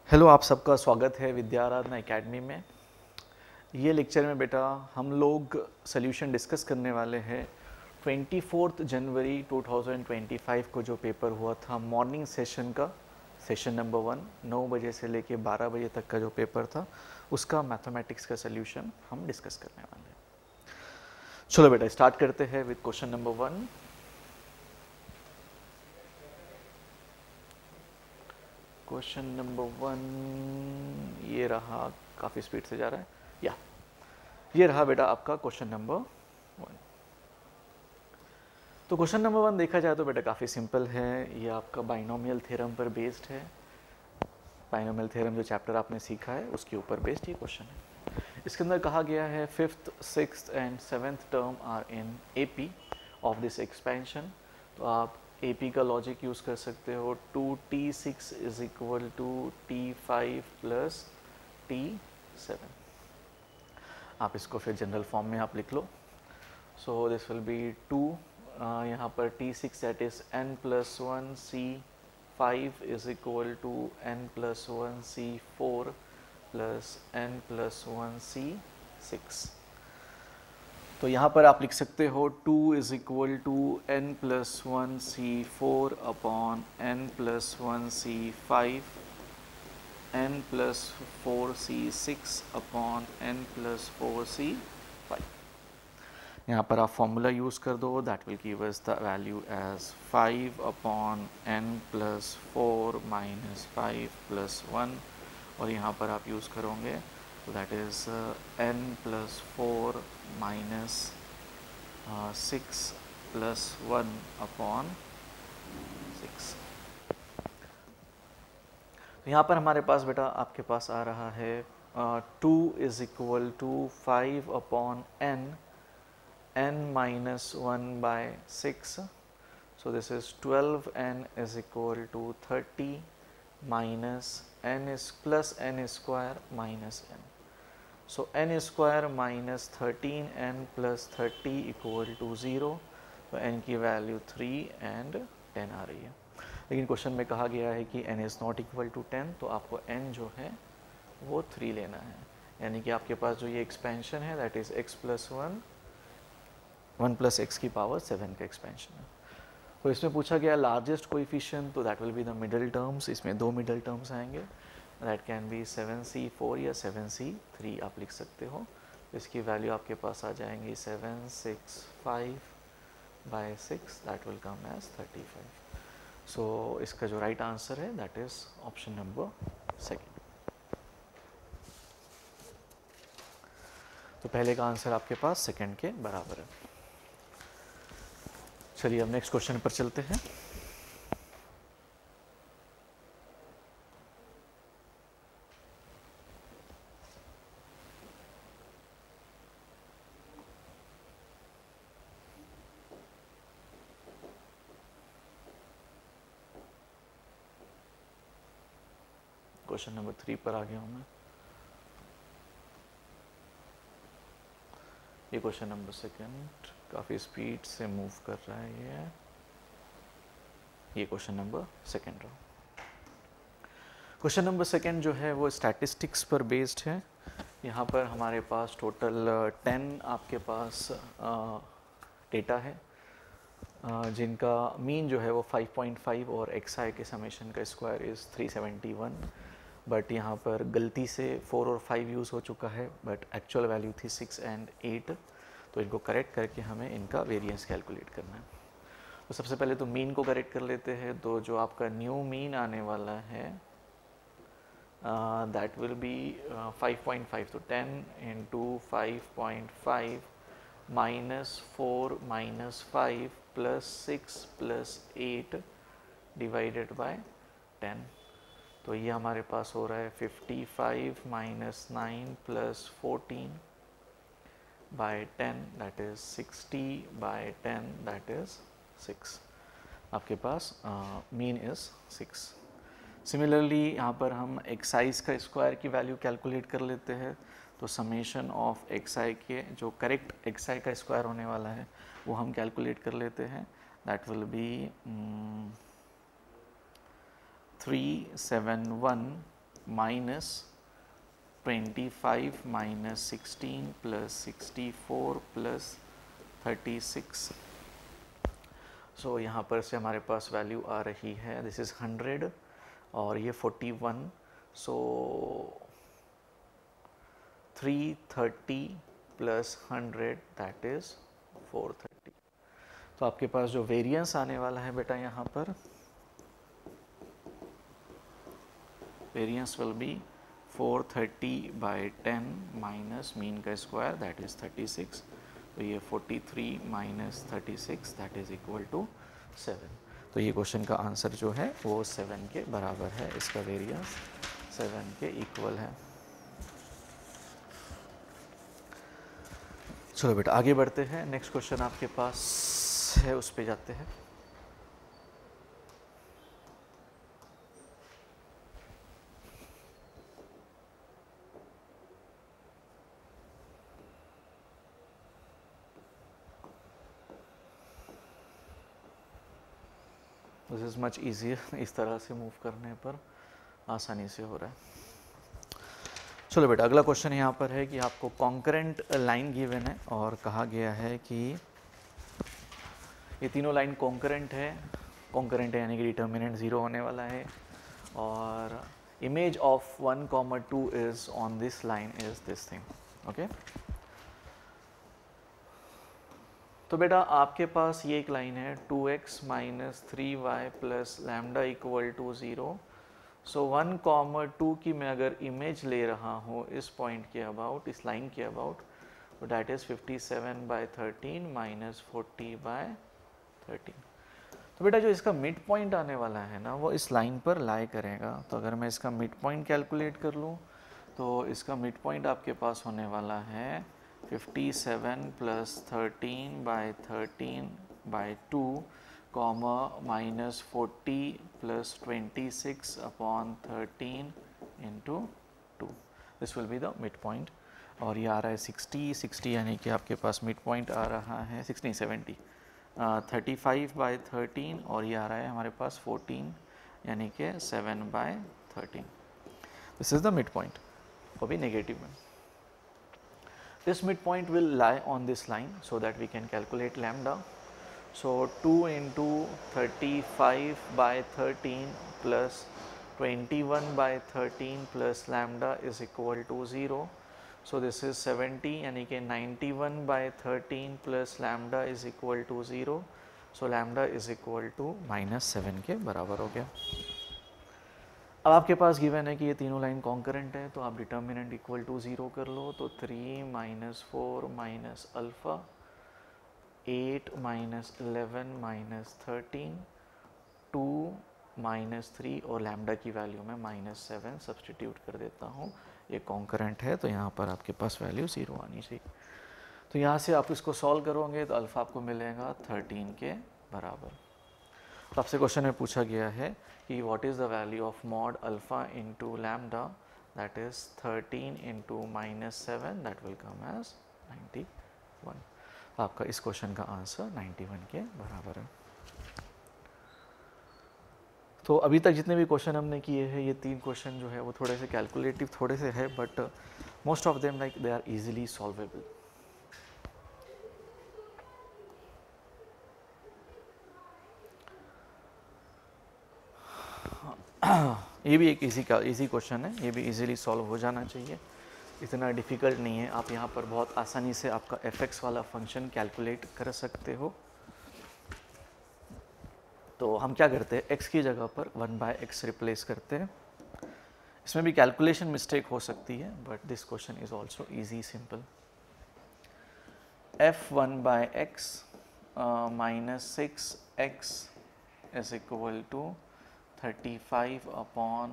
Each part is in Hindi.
हेलो, आप सबका स्वागत है विद्या आराधना एकेडमी में। ये लेक्चर में बेटा हम लोग सॉल्यूशन डिस्कस करने वाले हैं 24 जनवरी 2025 को जो पेपर हुआ था मॉर्निंग सेशन का, सेशन नंबर 1 9 बजे से लेके 12 बजे तक का जो पेपर था उसका मैथमेटिक्स का सॉल्यूशन हम डिस्कस करने वाले हैं। चलो बेटा स्टार्ट करते हैं with question number 1। Question number 1 ये रहा, काफ़ी स्पीड से जा रहा है या ये रहा बेटा आपका क्वेश्चन नंबर 1। तो क्वेश्चन नंबर 1 देखा जाए तो बेटा काफ़ी सिंपल है। ये आपका बाइनोमियल थ्योरम पर बेस्ड है। बाइनोमियल थ्योरम जो चैप्टर आपने सीखा है उसके ऊपर बेस्ड ये क्वेश्चन है। इसके अंदर कहा गया है 5th, 6th and 7th term are in AP of this expansion. तो आप AP का लॉजिक यूज़ कर सकते हो। 2T6 is equal to T5 plus T7। आप इसको फिर जनरल फॉर्म में आप लिख लो। सो दिस विल बी 2 यहाँ पर T6 that is n plus 1 C5 is equal to n plus 1 C4 plus n plus 1 C6। तो यहाँ पर आप लिख सकते हो 2 is equal to n plus 1 C4 upon n plus 1 C5 n plus 4 C6 upon n plus 4 C5। यहाँ पर आप फॉर्मूला यूज़ कर दो, that will give us the value as 5 upon n plus 4 minus 5 plus 1 और यहाँ पर आप यूज़ करोगे तो that is n plus 4 minus 6 plus 1 upon 6। तो यहाँ पर हमारे पास बेटा आपके पास आ रहा है 2 is equal to 5 upon n minus 1 by 6। So this is 12n is equal to 30 minus n is plus n square minus n। So n square minus 13n plus 30 equal to 0। तो n की वैल्यू 3 एंड 10 आ रही है। लेकिन क्वेश्चन में कहा गया है कि n is not equal to 10, तो आपको n जो है वो 3 लेना है। यानी कि आपके पास जो ये एक्सपेंशन है that is x plus 1 plus x की पावर 7 का एक्सपेंशन है। तो इसमें पूछा गया लार्जेस्ट कोएफिशिएंट, तो that will be the middle terms. इसमें दो मिडिल टर्म्स आएंगे, दैट कैन बी 7C4 या 7C3 आप लिख सकते हो। इसकी वैल्यू आपके पास आ जाएंगी 765 by 6, that will come as 35। So इसका जो राइट आंसर है दैट इज ऑप्शन नंबर 2। तो पहले का आंसर आपके पास सेकंड के बराबर है। चलिए अब नेक्स्ट क्वेश्चन पर चलते हैं। क्वेश्चन नंबर 3 पर आ गया हूँ मैं। ये क्वेश्चन नंबर 2 काफ़ी स्पीड से मूव कर रहा है। ये क्वेश्चन नंबर 2 रहा। क्वेश्चन नंबर 2 जो है वो स्टैटिस्टिक्स पर बेस्ड है। यहाँ पर हमारे पास टोटल 10 आपके पास डेटा है, जिनका मीन जो है वो 5.5 और xi के समेशन का स्क्वायर इज़ 371। बट यहाँ पर गलती से 4 और 5 यूज़ हो चुका है, बट एक्चुअल वैल्यू थी 6 एंड 8। तो इनको करेक्ट करके हमें इनका वेरिएंस कैलकुलेट करना है। तो सबसे पहले तो मीन को करेक्ट कर लेते हैं। तो जो आपका न्यू मीन आने वाला है दैट विल बी 5.5। तो 10 into 5.5 minus 4 minus 5 plus 6 plus 8 divided by 10। तो ये हमारे पास हो रहा है 55 minus 9 plus 14 by 10 that is 60 by 10 that is 6। आपके पास मीन इज़ 6। सिमिलरली यहाँ पर हम एक्साइज का स्क्वायर की वैल्यू कैलकुलेट कर लेते हैं। तो समेशन ऑफ एक्साई के जो करेक्ट एक्साई का स्क्वायर होने वाला है वो हम कैलकुलेट कर लेते हैं। That will B 371 minus 25 minus 16 plus 64 plus 36। सो यहाँ पर से हमारे पास वैल्यू आ रही है, दिस इज़ 100 और ये 41। सो 330 प्लस 100 दैट इज़ 430। तो आपके पास जो वेरिएंस आने वाला है बेटा यहाँ पर, variance will be 430 by 10 minus mean का स्क्वायर दैट इज़ 36। तो ये 43 minus 36 that is equal to 7। तो ये क्वेश्चन का आंसर जो है वो 7 के बराबर है, इसका वेरिएंस 7 के इक्वल है। चलो बेटा आगे बढ़ते हैं, नेक्स्ट क्वेश्चन आपके पास है उस पे जाते हैं। दिस इज़ मच ईजियर, इस तरह से मूव करने पर आसानी से हो रहा है। चलो बेटा अगला क्वेश्चन यहाँ पर है कि आपको कॉन्करेंट लाइन गिवन है और कहा गया है कि ये तीनों लाइन कॉन्करेंट है यानी कि डिटर्मिनेंट 0 होने वाला है, और image of 1, 2 is on this line is this thing. Okay, तो बेटा आपके पास ये एक लाइन है 2x minus 3y plus lambda equal to 0। So 1, 2 की मैं अगर इमेज ले रहा हूँ इस पॉइंट के अबाउट, इस लाइन के अबाउट, तो डैट इज़ 57/13 माइनस 40/13। तो बेटा जो इसका मिड पॉइंट आने वाला है ना वो इस लाइन पर लाई करेगा। तो अगर मैं इसका मिड पॉइंट कैलकुलेट कर लूँ तो इसका मिड पॉइंट आपके पास होने वाला है 57 plus 13/13/2 comma minus 40 plus 26 upon 13 into 2। This will be the mid point. और ये आ रहा है 60 यानी कि आपके पास मिड पॉइंट आ रहा है 70 35/13, और ये आ रहा है हमारे पास 14 यानी कि 7/13। This is the mid point, वो भी नेगेटिव में। This midpoint will lie on this line so that we can calculate lambda. So 2 into 35/13 plus 21/13 plus lambda is equal to 0. So this is 70 यानी कि 91/13 plus lambda is equal to 0. So lambda is equal to -7 के बराबर हो गया। अब आपके पास गिवन है कि ये तीनों लाइन कॉन्करेंट है, तो आप डिटर्मिनेंट इक्वल टू 0 कर लो। तो 3 minus 4 minus alpha 8 minus 11 minus 13 2 minus 3 और लैम्डा की वैल्यू में -7 सब्सटीट्यूट कर देता हूँ। ये कॉन्करेंट है तो यहाँ पर आपके पास वैल्यू 0 आनी चाहिए। तो यहाँ से आप इसको सॉल्व करोगे तो अल्फ़ा आपको मिलेगा 13 के बराबर। तो आपसे क्वेश्चन में पूछा गया है कि what is the value of mod alpha into lambda, that is 13 into -7 that will come as 91। आपका इस क्वेश्चन का आंसर 91 के बराबर है। तो अभी तक जितने भी क्वेश्चन हमने किए हैं, ये 3 क्वेश्चन जो है वो थोड़े से कैलकुलेटिव थोड़े से है, but most of them like they are easily solvable. ये भी एक इजी क्वेश्चन है, ये भी इजीली सॉल्व हो जाना चाहिए, इतना डिफ़िकल्ट नहीं है। आप यहाँ पर बहुत आसानी से आपका fx वाला फंक्शन कैलकुलेट कर सकते हो। तो हम क्या करते हैं, x की जगह पर 1/x रिप्लेस करते हैं। इसमें भी कैलकुलेशन मिस्टेक हो सकती है, but this question is also easy simple. f1/x minus 6x is equal to 35 upon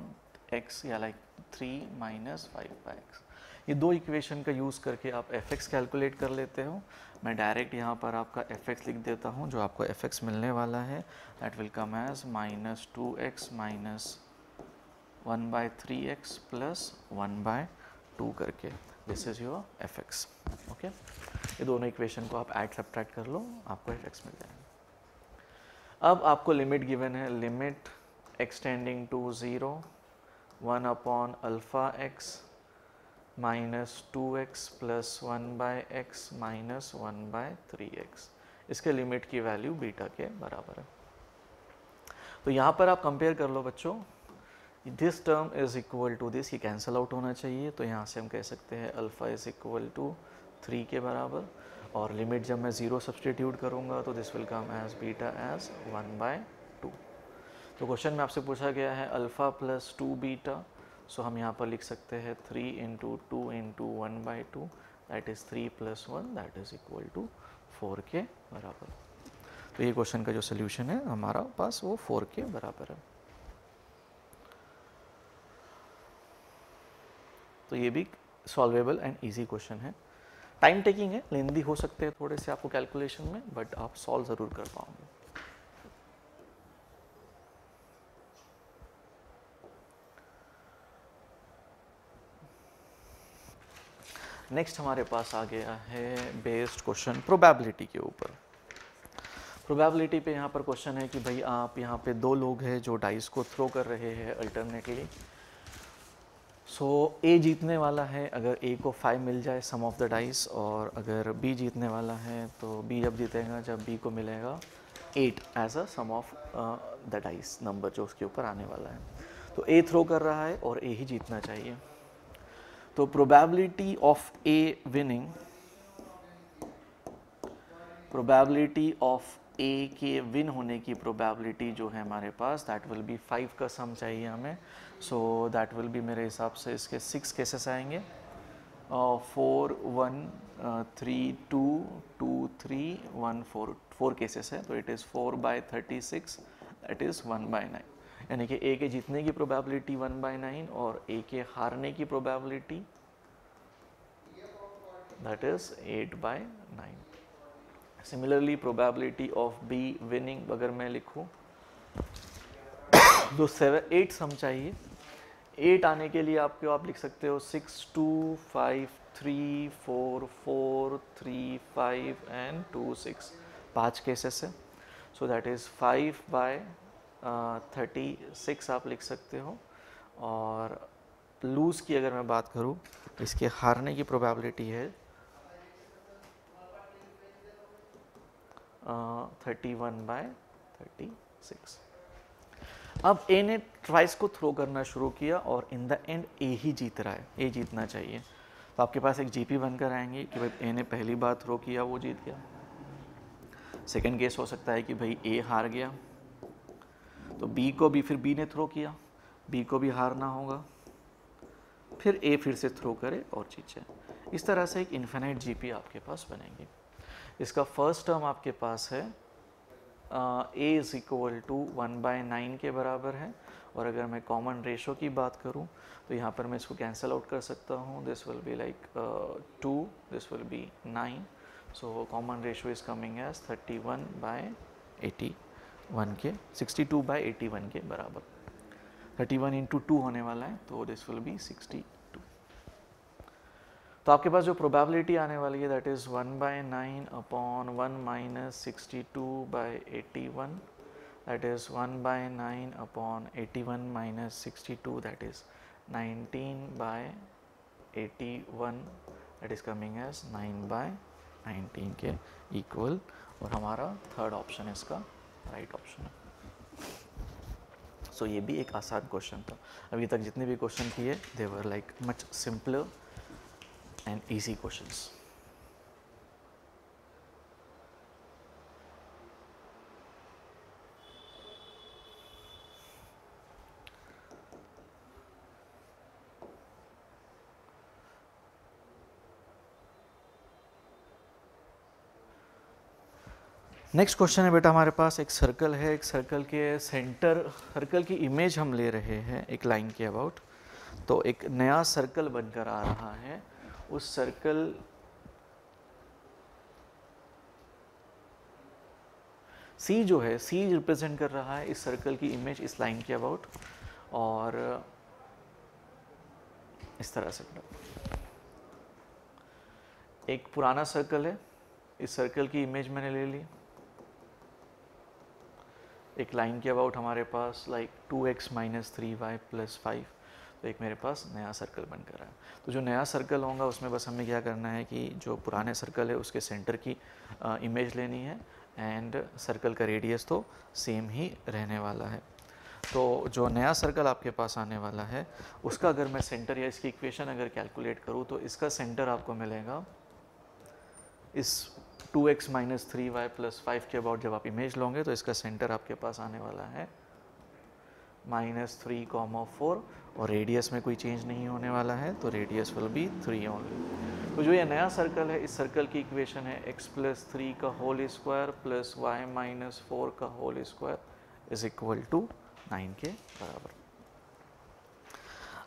x या लाइक 3 माइनस 5/x। ये दो इक्वेशन का यूज़ करके आप fx कैलकुलेट कर लेते हो। मैं डायरेक्ट यहाँ पर आपका fx लिख देता हूँ। जो आपको fx मिलने वाला है that will come as -2x minus 1/3x plus 1/2 करके, this is your fx। Okay, ये दोनों इक्वेशन को आप ऐड सब्ट्रैक्ट कर लो, आपको fx मिल जाएगा। अब आपको लिमिट गिवन है, लिमिट एक्सटेंडिंग टू 0 1 अपॉन alpha x minus 2x plus 1/x minus 1/3x, इसके लिमिट की वैल्यू बीटा के बराबर है। तो यहाँ पर आप कंपेयर कर लो बच्चों, this term is equal to this, ये कैंसिल आउट होना चाहिए, तो यहाँ से हम कह सकते हैं अल्फ़ा इज इक्वल टू 3 के बराबर, और लिमिट जब मैं 0 सब्सटीट्यूट करूँगा तो this will come as beta as 1/2। तो क्वेश्चन में आपसे पूछा गया है अल्फ़ा प्लस 2 बीटा, सो हम यहाँ पर लिख सकते हैं 3 into 2 into 1/2, that is 3 plus 1, that is equal to 4 के बराबर। तो ये क्वेश्चन का जो सोल्यूशन है हमारा पास वो 4 के बराबर है। तो ये भी सॉल्वेबल एंड इजी क्वेश्चन है, टाइम टेकिंग है, लेंदी हो सकते हैं थोड़े से आपको कैलकुलेशन में, बट आप सॉल्व ज़रूर कर पाओगे। नेक्स्ट हमारे पास आ गया है बेस्ड क्वेश्चन प्रोबेबिलिटी के ऊपर। प्रोबेबिलिटी पे यहाँ पर क्वेश्चन है कि भाई आप यहाँ पे दो लोग हैं जो डाइस को थ्रो कर रहे हैं अल्टरनेटली। सो ए जीतने वाला है अगर ए को 5 मिल जाए सम ऑफ द डाइस, और अगर बी जीतने वाला है तो बी जब जीतेगा जब बी को मिलेगा 8 as a sum of the dice number जो उसके ऊपर आने वाला है। तो ए थ्रो कर रहा है और ए ही जीतना चाहिए। तो probability of A winning, probability of A के विन होने की प्रोबेबिलिटी जो है हमारे पास, दैट विल बी 5 का सम चाहिए हमें। सो दैट विल बी मेरे हिसाब से इसके 6 केसेस आएंगे, 4 1 3 2 2 3 1 4, 4 केसेस है। तो इट इज़ 4/36, दैट इज़ 1/9, यानी कि ए के जीतने की प्रोबेबिलिटी 1/9 और ए के हारने की probability that is 8/9। Similarly probability of be winning अगर मैं लिखूं तो 8 सम चाहिए। 8 आने के लिए आपको आप लिख सकते हो 6 2 5 3 4 4 3 5 एंड 2 6, 5 केसेस है। सो दैट इज़ 5/36 आप लिख सकते हो। और लूज़ की अगर मैं बात करूं तो इसके हारने की प्रोबेबिलिटी है 31/36। अब ए ने ट्राइस को थ्रो करना शुरू किया और इन द एंड ए ही जीत रहा है, ए जीतना चाहिए। तो आपके पास एक जीपी बनकर आएंगे कि भाई ए ने पहली बार थ्रो किया वो जीत गया। सेकंड केस हो सकता है कि भाई ए हार गया, तो बी को भी फिर बी ने थ्रो किया, बी को भी हारना होगा, फिर ए फिर से थ्रो करे और जीत जाए। इस तरह से एक इन्फिनिट जीपी आपके पास बनेंगे। इसका फर्स्ट टर्म आपके पास है a इज़ इक्वल टू 1/9 के बराबर है, और अगर मैं कॉमन रेशो की बात करूं तो यहाँ पर मैं इसको कैंसिल आउट कर सकता हूँ। This will be like 2, this will be 9, so common ratio is coming as 31/81 के 62/81 के बराबर। 31 इंटू 2 होने वाला है, तो दिस विल बी 62। तो आपके पास जो प्रोबेबिलिटी आने वाली है that is 1/9 upon 1 minus 62/81, that is 1/9 upon 81 minus 62, that is 19/81, that is coming as 9/19 के इक्वल। और हमारा थर्ड ऑप्शन इसका राइट ऑप्शन है। सो ये भी एक आसान क्वेश्चन था। अभी तक जितने भी क्वेश्चन किए they were like much simpler and easy questions. Next question है बेटा हमारे पास, एक सर्कल है, एक सर्कल के सेंटर, सर्कल की इमेज हम ले रहे हैं एक लाइन के अबाउट। तो एक नया सर्कल बनकर आ रहा है, उस सर्कल सी जो है, सी रिप्रेजेंट कर रहा है इस सर्कल की इमेज इस लाइन के अबाउट, और इस तरह से एक पुराना सर्कल है, इस सर्कल की इमेज मैंने ले ली, एक लाइन के अबाउट हमारे पास लाइक 2x - 3y + 5। तो एक मेरे पास नया सर्कल बनकर आया। तो जो नया सर्कल होगा उसमें बस हमें क्या करना है कि जो पुराने सर्कल है उसके सेंटर की इमेज लेनी है एंड सर्कल का रेडियस तो सेम ही रहने वाला है। तो जो नया सर्कल आपके पास आने वाला है उसका अगर मैं सेंटर या इसकी इक्वेशन अगर कैलकुलेट करूँ तो इसका सेंटर आपको मिलेगा इस 2x - 3y + 5 के अबाउट। जब आप इमेज लोगे तो इसका सेंटर आपके पास आने वाला है -3,4 और रेडियस में कोई चेंज नहीं होने वाला है, तो रेडियस विल बी 3 ओनली। तो जो ये नया सर्कल है इस सर्कल की इक्वेशन है x + 3 का होल स्क्वायर + y - 4 का whole square is equal to 9 के बराबर।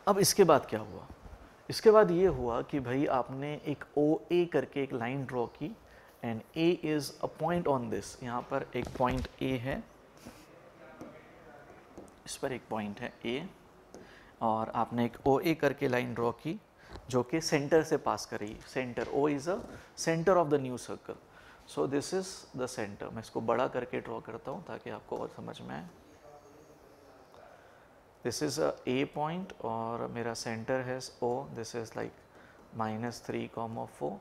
अब इसके बाद क्या हुआ? इसके बाद ये हुआ कि भाई आपने एक OA करके एक लाइन ड्रॉ की and A is a point on this. यहाँ पर एक पॉइंट A है, इस पर एक पॉइंट है A और आपने एक OA करके लाइन ड्रॉ की जो कि सेंटर से पास करी। Centre O is a centre of the new circle, so this is the centre. मैं इसको बड़ा करके ड्रॉ करता हूँ ताकि आपको और समझ में आए। This is a A point और मेरा सेंटर है O, दिस इज़ लाइक -3,4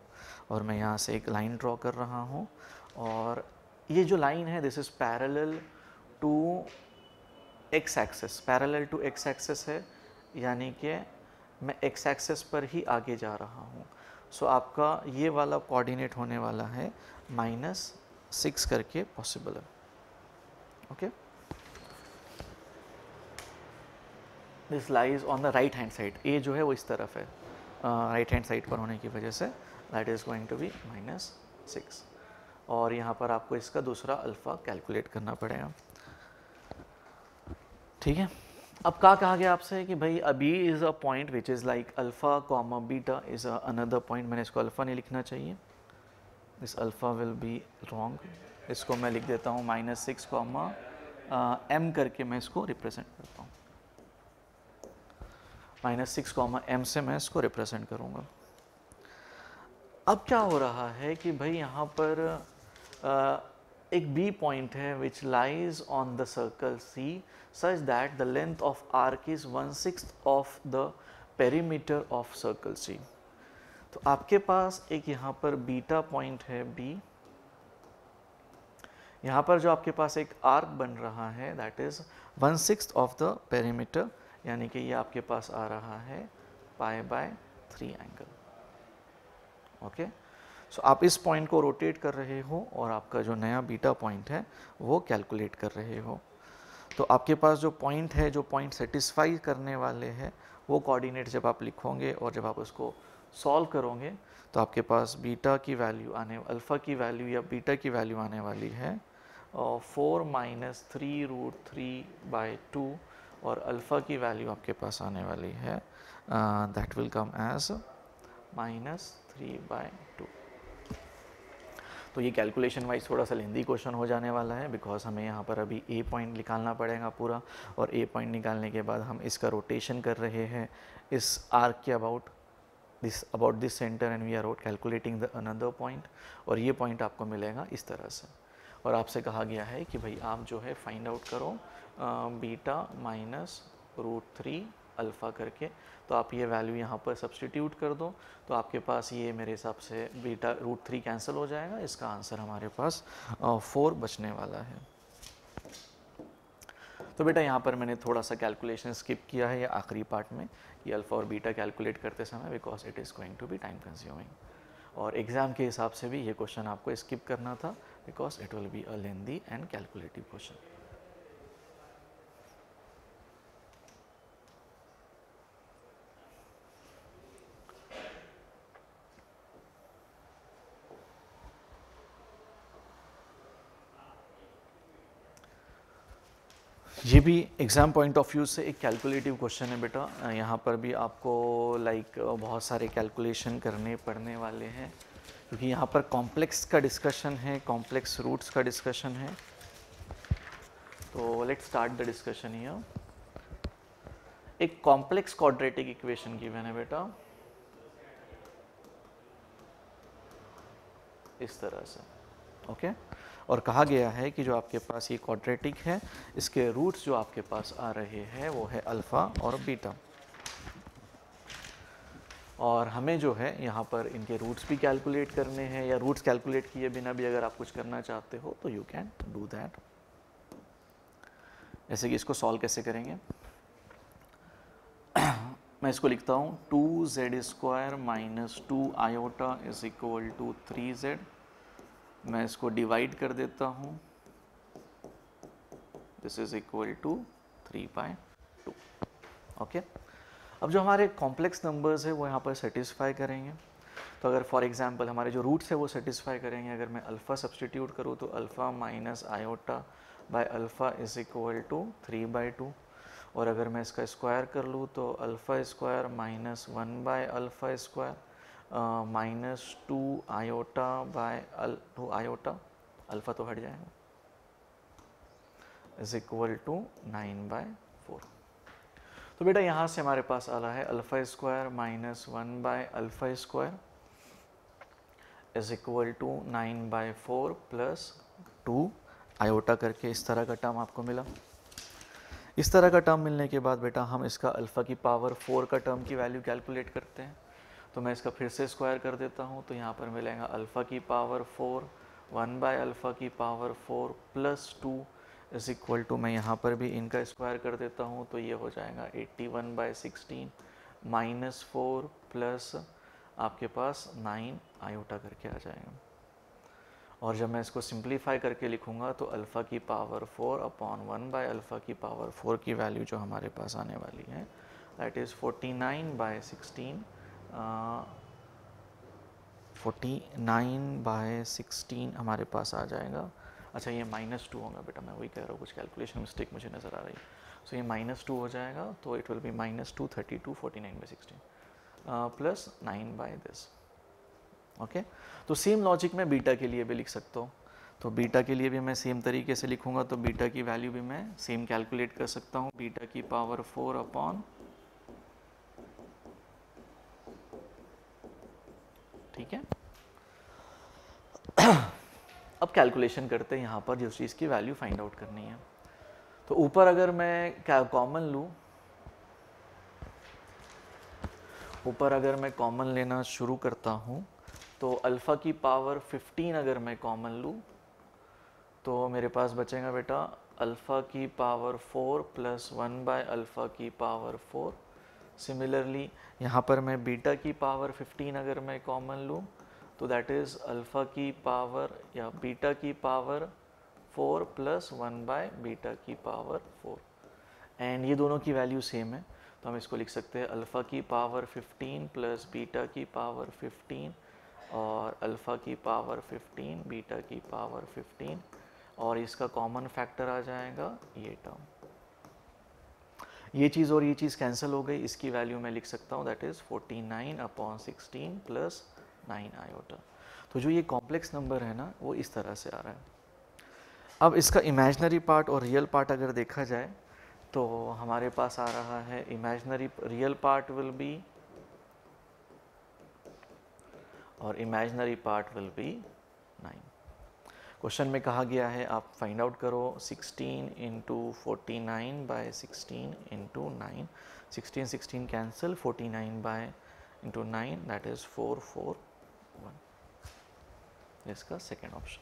और मैं यहाँ से एक लाइन ड्रॉ कर रहा हूँ और ये जो लाइन है this is parallel to x axis. Parallel to x axis है यानी कि मैं x एक्सेस पर ही आगे जा रहा हूँ। सो आपका ये वाला कोऑर्डिनेट होने वाला है -6 करके पॉसिबल है। Okay, this lies on the right hand side. ए जो है वो इस तरफ है, राइट हैंड साइड पर होने की वजह से that is going to be -6 और यहाँ पर आपको इसका दूसरा अल्फ़ा कैलकुलेट करना पड़ेगा। ठीक है, अब क्या कहा गया आपसे कि भाई अभी is a point which is like alpha comma beta is another point. मैंने इसको अल्फ़ा नहीं लिखना चाहिए, this alpha will be wrong. इसको मैं लिख देता हूँ -6 कॉमा m करके मैं इसको रिप्रेजेंट करता हूँ। -6 कॉमा m से मैं इसको रिप्रेजेंट करूँगा। अब क्या हो रहा है कि भाई यहाँ पर एक B पॉइंट है which lies on the circle C such that the length of arc is 1/6 of the perimeter of circle C। तो आपके पास एक यहाँ पर बीटा पॉइंट है B, यहाँ पर जो आपके पास एक आर्क बन रहा है that is 1/6 of the perimeter, यानी कि ये आपके पास आ रहा है π/3 एंगल। ओके, सो आप इस पॉइंट को रोटेट कर रहे हो और आपका जो नया बीटा पॉइंट है वो कैलकुलेट कर रहे हो। तो आपके पास जो पॉइंट है, जो पॉइंट सेटिस्फाई करने वाले हैं वो कोऑर्डिनेट जब आप लिखोगे और जब आप उसको सॉल्व करोगे तो आपके पास बीटा की वैल्यू आने, अल्फ़ा की वैल्यू या बीटा की वैल्यू आने वाली है 4 - 3√3/2 और अल्फ़ा की वैल्यू आपके पास आने वाली है दैट विल कम एज -3/2। तो ये कैलकुलेशन वाइज थोड़ा सा लेंदी क्वेश्चन हो जाने वाला है बिकॉज हमें यहाँ पर अभी ए पॉइंट निकालना पड़ेगा पूरा, और ए पॉइंट निकालने के बाद हम इसका रोटेशन कर रहे हैं इस आर्क के about this center and we are out calculating the another point, और ये पॉइंट आपको मिलेगा इस तरह से। और आपसे कहा गया है कि भाई आप जो है फाइंड आउट करो बीटा -√3 अल्फ़ा करके, तो आप ये वैल्यू यहाँ पर सब्सटीट्यूट कर दो तो आपके पास ये मेरे हिसाब से बीटा √3 कैंसिल हो जाएगा। इसका आंसर हमारे पास 4 बचने वाला है। तो बेटा यहाँ पर मैंने थोड़ा सा कैलकुलेशन स्किप किया है या आखिरी पार्ट में कि अल्फ़ा और बीटा कैलकुलेट करते समय because it is going to be time consuming, और एग्ज़ाम के हिसाब से भी ये क्वेश्चन आपको स्किप करना था because it will be a lengthy and calculative question. ये भी एग्ज़ाम पॉइंट ऑफ व्यू से एक कैलकुलेटिव क्वेश्चन है बेटा। यहाँ पर भी आपको लाइक बहुत सारे कैलकुलेशन करने पड़ने वाले हैं क्योंकि यहाँ पर कॉम्प्लेक्स का डिस्कशन है, कॉम्प्लेक्स रूट्स का डिस्कशन है। तो let's start the discussion here. एक कॉम्प्लेक्स क्वाड्रेटिक इक्वेशन गिवन है बेटा इस तरह से, ओके और कहा गया है कि जो आपके पास ये क्वाड्रेटिक है इसके रूट्स जो आपके पास आ रहे हैं वो है अल्फ़ा और बीटा। और हमें जो है यहाँ पर इनके रूट्स भी कैलकुलेट करने हैं, या रूट्स कैलकुलेट किए बिना भी अगर आप कुछ करना चाहते हो तो यू कैन डू दैट। जैसे कि इसको सॉल्व कैसे करेंगे, मैं इसको लिखता हूँ 2z² minus 2 iota is equal to 3z। मैं इसको डिवाइड कर देता हूँ, this is equal to 3/2। Okay, अब जो हमारे कॉम्प्लेक्स नंबर्स है वो यहाँ पर सेटिस्फाई करेंगे। तो अगर फॉर एग्जांपल हमारे जो रूट्स है वो सेटिस्फाई करेंगे, अगर मैं अल्फ़ा सब्सटीट्यूट करूँ तो alpha minus iota by alpha is equal to 3/2, और अगर मैं इसका स्क्वायर कर लूँ तो alpha square minus 1 by alpha square minus 2 iota by 2 iota, alpha तो हट जाएगा, इज इक्वल टू 9/4। तो बेटा यहाँ से हमारे पास आ रहा है alpha square minus 1 by alpha square is equal to 9/4 plus 2 iota करके इस तरह का टर्म आपको मिला। इस तरह का टर्म मिलने के बाद बेटा हम इसका अल्फ़ा की पावर 4 का टर्म की वैल्यू कैलकुलेट करते हैं। तो मैं इसका फिर से स्क्वायर कर देता हूँ, तो यहाँ पर मिलेगा अल्फ़ा की पावर 4 1 बाय अल्फ़ा की power 4 plus 2 is equal to, मैं यहाँ पर भी इनका स्क्वायर कर देता हूँ तो ये हो जाएगा 81/16 माइनस 4 प्लस आपके पास 9 आयोटा करके आ जाएगा। और जब मैं इसको सिंप्लीफाई करके लिखूँगा तो अल्फ़ा की पावर 4 अपॉन 1 बाय अल्फ़ा की पावर 4 की वैल्यू जो हमारे पास आने वाली है दैट इज़ 49/16 49/16 हमारे पास आ जाएगा। अच्छा ये -2 होगा बेटा, मैं वही कह रहा हूँ, कुछ कैलकुलेशन मिस्टेक मुझे नज़र आ रही है। सो ये -2 हो जाएगा, तो it will be -2 32 49/16 plus 9 by this. Okay, तो सेम लॉजिक मैं बीटा के लिए भी लिख सकता हूँ। तो बीटा के लिए भी मैं सेम तरीके से लिखूँगा, तो बीटा की वैल्यू भी मैं सेम कैलकुलेट कर सकता हूँ, बीटा की पावर 4 अपॉन, ठीक है। अब कैलकुलेशन करते हैं यहाँ पर जिस चीज़ की वैल्यू फाइंड आउट करनी है। तो ऊपर अगर मैं क्या कॉमन लूँ, ऊपर अगर मैं कॉमन लेना शुरू करता हूँ तो अल्फ़ा की पावर 15 अगर मैं कॉमन लूँ तो मेरे पास बचेगा बेटा अल्फ़ा की पावर 4 प्लस 1 बाय अल्फ़ा की पावर 4। सिमिलरली यहाँ पर मैं बीटा की पावर 15 अगर मैं कॉमन लूँ तो दैट इज़ अल्फ़ा की पावर या बीटा की पावर 4 प्लस 1 बाय बीटा की पावर 4, एंड ये दोनों की वैल्यू सेम है। तो हम इसको लिख सकते हैं अल्फ़ा की पावर 15 प्लस बीटा की पावर 15 और अल्फ़ा की पावर 15 बीटा की पावर 15, और इसका कॉमन फैक्टर आ जाएगा ये टर्म। ये चीज़ और ये चीज़ कैंसिल हो गई, इसकी वैल्यू मैं लिख सकता हूँ दैट इज़ 49/16 प्लस 9 आयोटा। तो जो ये कॉम्प्लेक्स नंबर है ना वो इस तरह से आ रहा है। अब इसका इमेजिनरी पार्ट और रियल पार्ट अगर देखा जाए तो हमारे पास आ रहा है imaginary, real part will be और imaginary part will be 9। Question में कहा गया है आप फाइंड आउट करो 16 into 49/16 into 9, 16 cancel, 49/9 that is 441, इसका सेकेंड ऑप्शन।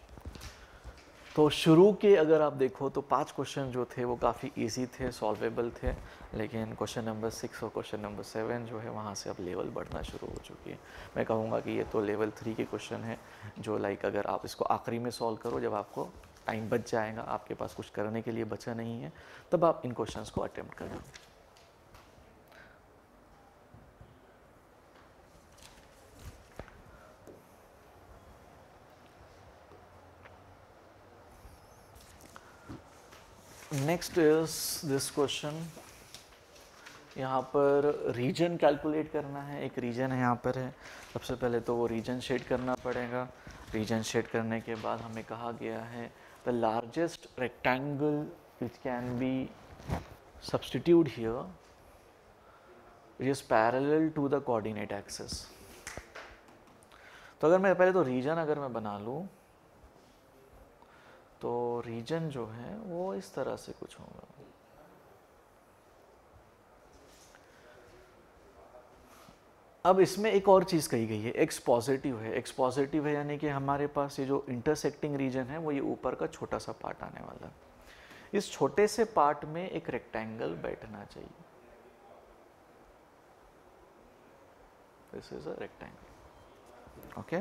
तो शुरू के अगर आप देखो तो 5 क्वेश्चन जो थे वो काफ़ी इजी थे, सॉल्वेबल थे, लेकिन क्वेश्चन नंबर 6 और क्वेश्चन नंबर 7 जो है वहाँ से अब लेवल बढ़ना शुरू हो चुकी है। मैं कहूँगा कि ये तो लेवल 3 के क्वेश्चन है जो लाइक अगर आप इसको आखिरी में सॉल्व करो, जब आपको टाइम बच जाएगा, आपके पास कुछ करने के लिए बचा नहीं है, तब आप इन क्वेश्चंस को अटेम्प्ट करना। नेक्स्ट इज दिस क्वेश्चन, यहाँ पर रीजन कैलकुलेट करना है। एक रीजन है यहाँ पर है, सबसे पहले तो वो रीजन शेड करना पड़ेगा। रीजन शेड करने के बाद हमें कहा गया है the largest rectangle which can be substitute here is parallel to the coordinate axis. तो अगर मैं पहले तो रीजन अगर मैं बना लूँ तो रीजन जो है वो इस तरह से कुछ होगा। अब इसमें एक और चीज़ कही गई है, एक्स पॉजिटिव है। एक्स पॉजिटिव है यानी कि हमारे पास ये जो इंटरसेक्टिंग रीजन है वो ये ऊपर का छोटा सा पार्ट आने वाला है। इस छोटे से पार्ट में एक रेक्टेंगल बैठना चाहिए। This is a rectangle, okay.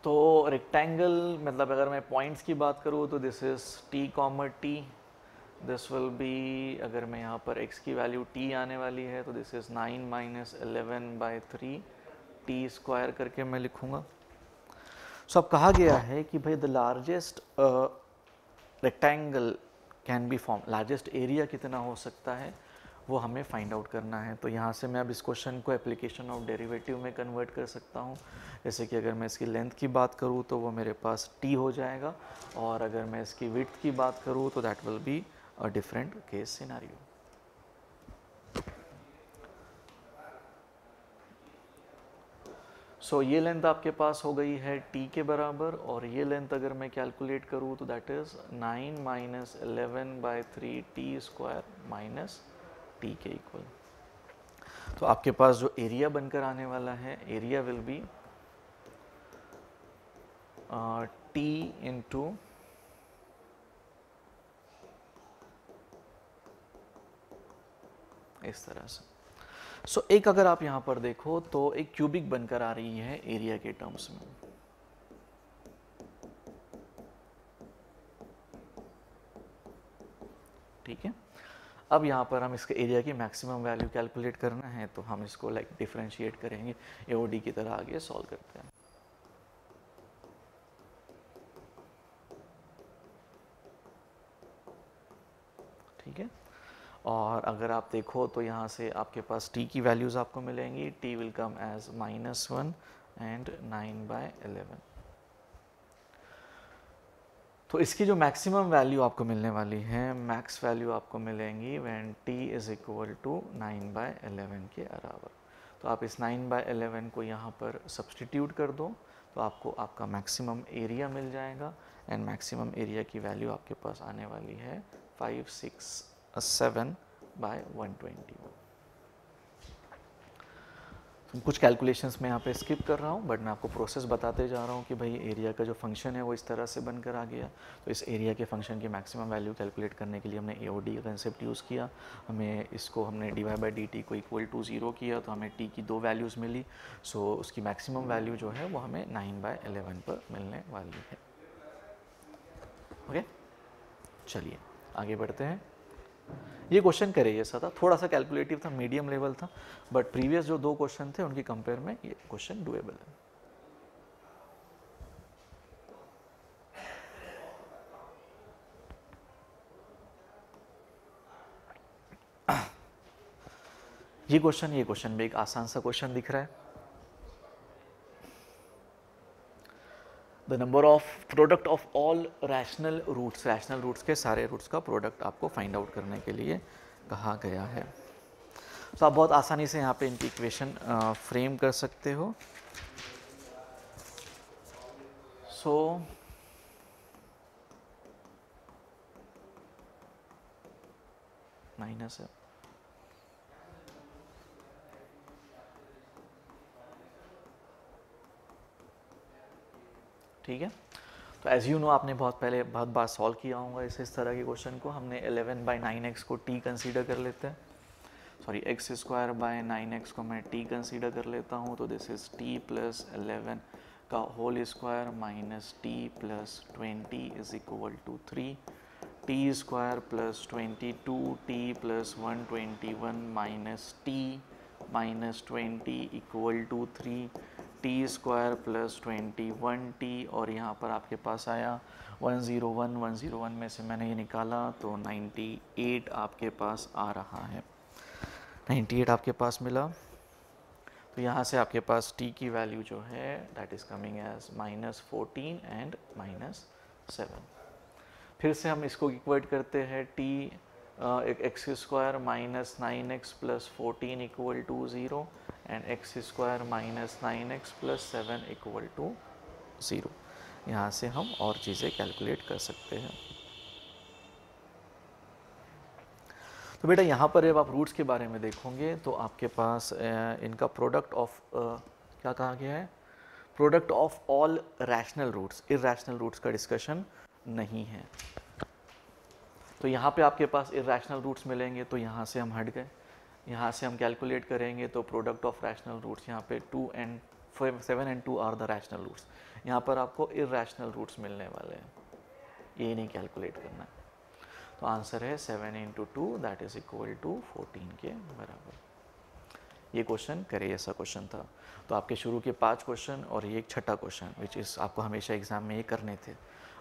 तो रेक्टेंगल मतलब अगर मैं पॉइंट्स की बात करूँ तो this is t comma T, this will B, अगर मैं यहाँ पर x की वैल्यू t आने वाली है तो this is 9 minus 11/3 t square करके मैं लिखूँगा। सो अब कहा गया है कि भाई the largest rectangle can be form, largest area कितना हो सकता है वो हमें फाइंड आउट करना है। तो यहाँ से मैं अब इस क्वेश्चन को एप्लीकेशन ऑफ डेरिवेटिव में कन्वर्ट कर सकता हूँ। जैसे कि अगर मैं इसकी लेंथ की बात करूँ तो वो मेरे पास t हो जाएगा, और अगर मैं इसकी विड्थ की बात करूँ तो that will be a different case scenario. So ये लेंथ आपके पास हो गई है t के बराबर, और ये लेंथ अगर मैं कैलकुलेट करूँ तो that is 9 minus 11/3 t square minus t के इक्वल। तो आपके पास जो एरिया बनकर आने वाला है, area will be t into इस तरह से। सो एक अगर आप यहाँ पर देखो तो एक क्यूबिक बनकर आ रही है एरिया के टर्म्स में। ठीक है, अब यहाँ पर हम इसके एरिया की मैक्सिमम वैल्यू कैलकुलेट करना है, तो हम इसको लाइक डिफरेंशिएट करेंगे, एओडी की तरह आगे सॉल्व करते हैं। ठीक है, और अगर आप देखो तो यहाँ से आपके पास t की वैल्यूज़ आपको मिलेंगी, t will come as -1 and 9/11। तो इसकी जो मैक्सिमम वैल्यू आपको मिलने वाली है, मैक्स वैल्यू आपको मिलेंगी when t is equal to 9/11 के बराबर। तो आप इस 9/11 को यहाँ पर सब्सटीट्यूट कर दो तो आपको आपका मैक्सिमम एरिया मिल जाएगा, एंड मैक्सिमम एरिया की वैल्यू आपके पास आने वाली है 567/121। कुछ कैलकुलेशंस मैं यहाँ पे स्किप कर रहा हूँ, बट मैं आपको प्रोसेस बताते जा रहा हूँ कि भाई एरिया का जो फंक्शन है वो इस तरह से बनकर आ गया। तो इस एरिया के फंक्शन की मैक्सिमम वैल्यू कैलकुलेट करने के लिए हमने एओडी का कंसेप्ट यूज़ किया। हमने इसको हमने dy/dt को इक्वल टू 0 किया, तो हमें t की दो वैल्यूज़ मिली। सो उसकी मैक्सिमम वैल्यू जो है वो हमें 9/11 पर मिलने वाली है। ओके, चलिए आगे बढ़ते हैं। ये क्वेश्चन करे जैसा था, थोड़ा सा कैलकुलेटिव था, मीडियम लेवल था, बट प्रीवियस जो दो क्वेश्चन थे उनकी कंपेयर में ये क्वेश्चन डुएबल है। ये क्वेश्चन भी एक आसान सा क्वेश्चन दिख रहा है। The number of product of all rational roots के सारे रूट्स का प्रोडक्ट आपको फाइंड आउट करने के लिए कहा गया है। तो आप बहुत आसानी से यहाँ पे इनकी इक्वेशन फ्रेम कर सकते हो। सो माइनस है, ठीक है। तो एज यू नो आपने बहुत बार सॉल्व किया होगा इस तरह के क्वेश्चन को। हमने 11/9x को t कंसीडर कर लेते हैं, सॉरी x²/9x को मैं t कंसीडर कर लेता हूँ। तो दिस इज t प्लस 11 का whole square minus t plus 20 is equal to 3, t square plus 22t plus 121 minus t minus 20 equal to 3, t square plus 21t, और यहाँ पर आपके पास आया 101 में से मैंने ये निकाला तो 98 आपके पास आ रहा है, 98 आपके पास मिला। तो यहाँ से आपके पास t की वैल्यू जो है that is coming as -14 and -7। फिर से हम इसको इक्वेट करते हैं, t x² minus 9x plus 14 equal to 0 and x² minus 9x plus 7 equal to 0। यहाँ से हम और चीज़ें कैलकुलेट कर सकते हैं। तो बेटा यहाँ पर जब आप रूट्स के बारे में देखोगे तो आपके पास इनका प्रोडक्ट ऑफ क्या कहा गया है, product of all rational roots, irrational roots का डिस्कशन नहीं है। तो यहाँ पे आपके पास इरैशनल रूट्स मिलेंगे तो यहाँ से हम हट गए, यहाँ से हम कैलकुलेट करेंगे तो प्रोडक्ट ऑफ रैशनल रूट्स, यहाँ पे 7 and 2 are the rational roots, यहाँ पर आपको इरैशनल रूट्स मिलने वाले हैं, ये नहीं कैलकुलेट करना है। तो आंसर है 7 × 2 दैट इज इक्वल टू 14 के बराबर। ये क्वेश्चन करे ऐसा क्वेश्चन था। तो आपके शुरू के 5 क्वेश्चन और ये एक छठा क्वेश्चन विच इज़ आपको हमेशा एग्जाम में ये करने थे,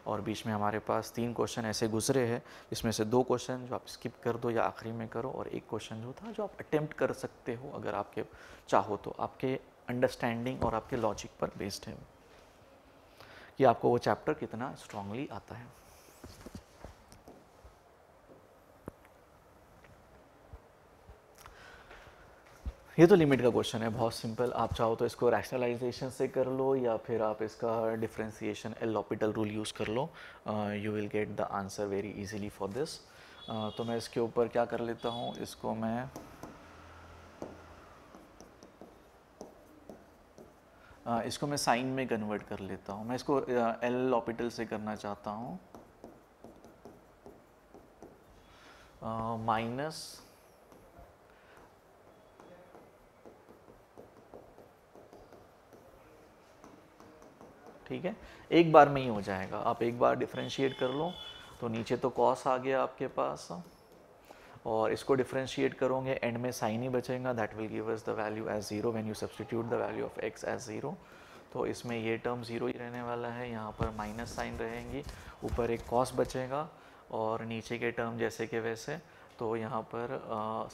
और बीच में हमारे पास 3 क्वेश्चन ऐसे गुजरे हैं जिसमें से 2 क्वेश्चन जो आप स्किप कर दो या आखिरी में करो, और एक क्वेश्चन जो था जो आप अटेम्प्ट कर सकते हो अगर आपके चाहो तो, आपके अंडरस्टैंडिंग और आपके लॉजिक पर बेस्ड है कि आपको वो चैप्टर कितना स्ट्रांगली आता है। ये तो लिमिट का क्वेश्चन है, बहुत सिंपल। आप चाहो तो इसको रैशनलाइजेशन से कर लो या फिर आप इसका differentiation L'Hopital rule use कर लो, you will get the answer very easily for this. तो मैं इसके ऊपर क्या कर लेता हूँ, इसको मैं साइन में कन्वर्ट कर लेता हूँ। मैं इसको एल लॉपिटल से करना चाहता हूँ, माइनस ठीक है, एक बार में ही हो जाएगा। आप एक बार डिफरेंशिएट कर लो तो नीचे तो कॉस आ गया आपके पास, और इसको डिफरेंशिएट करोगे एंड में साइन ही बचेगा, that will give us the value as 0 when you substitute the value of x as 0। तो इसमें ये टर्म 0 ही रहने वाला है, यहाँ पर माइनस साइन रहेंगी, ऊपर एक कॉस बचेगा और नीचे के टर्म जैसे कि वैसे। तो यहाँ पर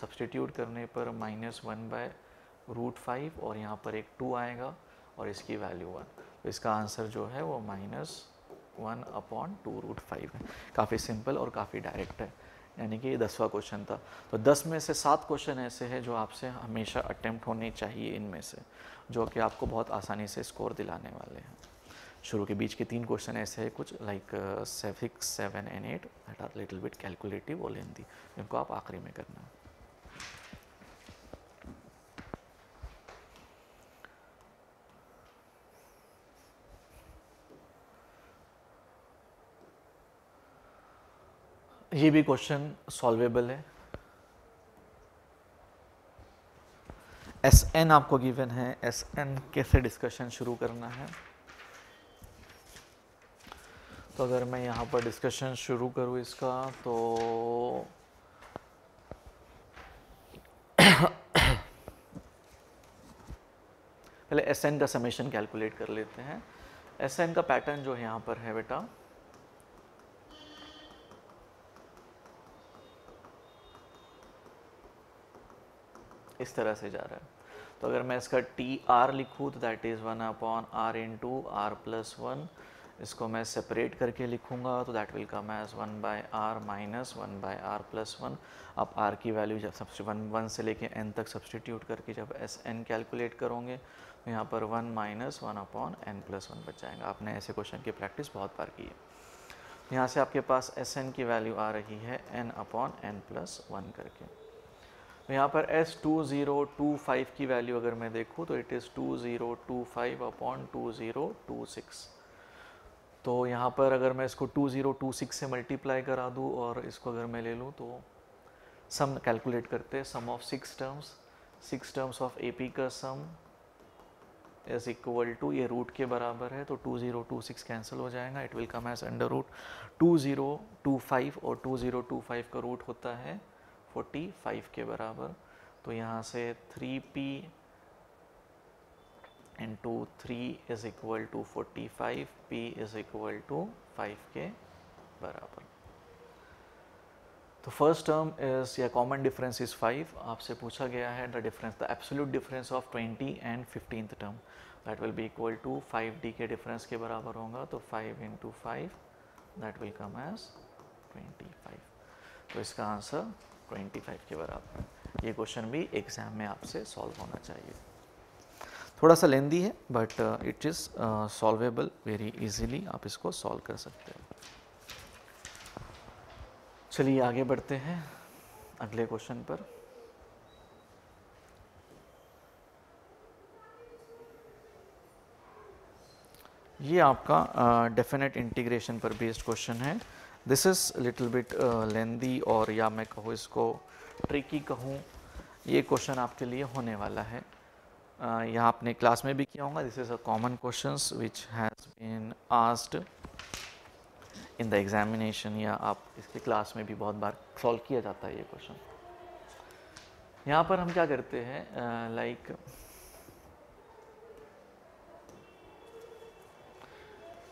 सब्स्टिट्यूट करने पर -1/√5 और यहाँ पर एक 2 आएगा और इसकी वैल्यू 1। तो इसका आंसर जो है वो -1/2√5 है। काफ़ी सिंपल और काफ़ी डायरेक्ट है, यानी कि ये 10वां क्वेश्चन था। तो 10 में से 7 क्वेश्चन ऐसे हैं जो आपसे हमेशा अटेम्प्ट होने चाहिए इनमें से, जो कि आपको बहुत आसानी से स्कोर दिलाने वाले हैं। शुरू के बीच के 3 क्वेश्चन ऐसे हैं कुछ like 6, 7 and 8 that are little bit calculative और लेंथी, जिनको आप आखिरी में करना है। ये भी क्वेश्चन सॉल्वेबल है। Sn आपको गिवन है, Sn कैसे डिस्कशन शुरू करना है। तो अगर मैं यहाँ पर डिस्कशन शुरू करूँ इसका तो पहले Sn का समेशन कैलकुलेट कर लेते हैं। Sn का पैटर्न जो है यहाँ पर है बेटा, इस तरह से जा रहा है। तो अगर मैं इसका TR लिखूँ तो दैट इज़ 1/r × r+1। इसको मैं सेपरेट करके लिखूँगा तो that will come as 1/r - 1/r+1। आप r की वैल्यू जब सबसे 1 से लेके n तक सब्सटीट्यूट करके जब Sn कैलकुलेट करोगे तो यहाँ पर 1 - 1/n+1 बच जाएगा। आपने ऐसे क्वेश्चन की प्रैक्टिस बहुत बार की है। यहाँ से आपके पास Sn की वैल्यू आ रही है n/n+1 करके। तो यहाँ पर S2025 की वैल्यू अगर मैं देखूँ तो इट इज़ 2025/2026। तो यहाँ पर अगर मैं इसको 2026 से मल्टीप्लाई करा दूँ और इसको अगर मैं ले लूँ तो सम कैलकुलेट करते हैं, सम ऑफ 6 टर्म्स ऑफ AP का सम इज इक्वल टू, ये रूट के बराबर है तो 2026 कैंसिल हो जाएगा, इट विल कम एज √2025 और 2025 का रूट होता है 45 के बराबर। तो यहाँ से 3p × 3 is equal to 45, p is equal to 5 के बराबर। तो फर्स्ट टर्म इज या कॉमन डिफरेंस इज 5। आपसे पूछा गया है the difference, the absolute difference of 20 and 15th term, that will be equal to 5d के डिफरेंस के बराबर होगा। तो 5 × 5 दैट विल कम एज 25। तो इसका आंसर 25 के बराबर। ये क्वेश्चन भी एग्जाम में आपसे सॉल्व होना चाहिए। थोड़ा सा लेंदी है but it is solvable very easily, आप इसको सॉल्व कर सकते हैं। चलिए आगे बढ़ते हैं। अगले क्वेश्चन पर। ये आपका डेफिनेट इंटीग्रेशन पर बेस्ड क्वेश्चन है। दिस इज़ लिटिल बिट लेंदी, और या मैं कहूँ इसको ट्रिकी कहूँ। ये क्वेश्चन आपके लिए होने वाला है। यह आपने क्लास में भी किया होगा। This is a common questions which has been asked in the examination, या आप इसके क्लास में भी बहुत बार सॉल्व किया जाता है ये क्वेश्चन। यहाँ पर हम क्या करते हैं, लाइक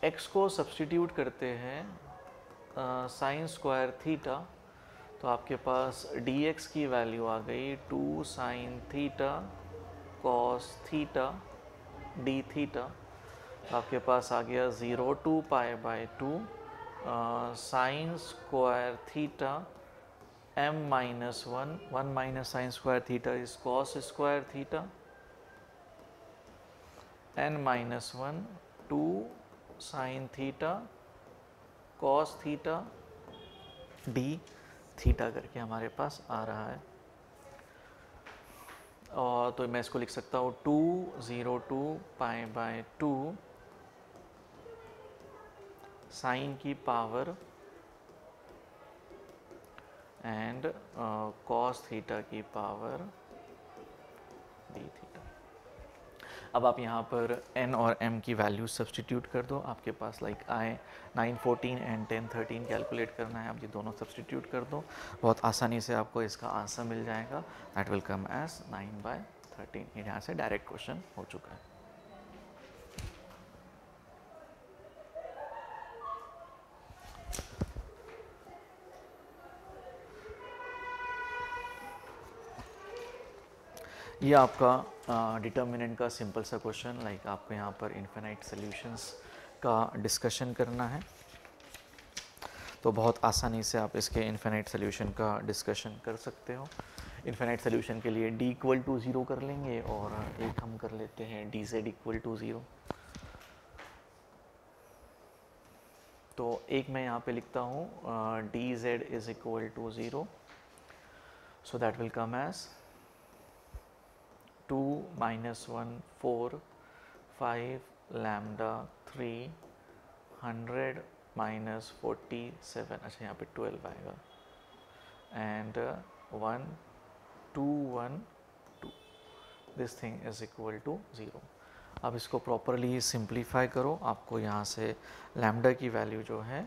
x को सब्सटीट्यूट करते हैं साइन स्क्वायर थीटा, तो आपके पास dx की वैल्यू आ गई 2 sine theta cos theta d theta. तो आपके पास आ गया 0 to pi by 2 sine square theta m minus 1 minus sine square theta is cos square theta n minus 1 2 sine theta cos theta d theta करके हमारे पास आ रहा है। और तो मैं इसको लिख सकता हूँ 2 पाई बाय 2 साइन की पावर एंड कॉस थीटा की पावर डी थीटा। अब आप यहाँ पर n और m की वैल्यू सब्सटीट्यूट कर दो। आपके पास लाइक आए 9, 14 एंड 10, 13 कैलकुलेट करना है। आप ये दोनों सब्सटीट्यूट कर दो, बहुत आसानी से आपको इसका आंसर मिल जाएगा। That will come as 9/13। यहाँ से डायरेक्ट क्वेश्चन हो चुका है। ये आपका डिटर्मिनेंट का सिंपल सा क्वेश्चन, लाइक आपको यहाँ पर इन्फिनाइट सॉल्यूशंस का डिस्कशन करना है। तो बहुत आसानी से आप इसके इन्फिनाइट सॉल्यूशन का डिस्कशन कर सकते हो। इन्फिनाइट सॉल्यूशन के लिए d इक्वल टू 0 कर लेंगे, और एक हम कर लेते हैं dz इक्वल टू 0। तो एक मैं यहाँ पे लिखता हूँ dz is equal to 0, so that will come as 2 minus 1 4 5 lambda 3 100 minus 47, अच्छा यहाँ पे 12 आएगा, and 1 2 1 2, this thing is equal to 0। अब इसको प्रॉपरली सिंप्लीफाई करो, आपको यहाँ से लैम्डा की वैल्यू जो है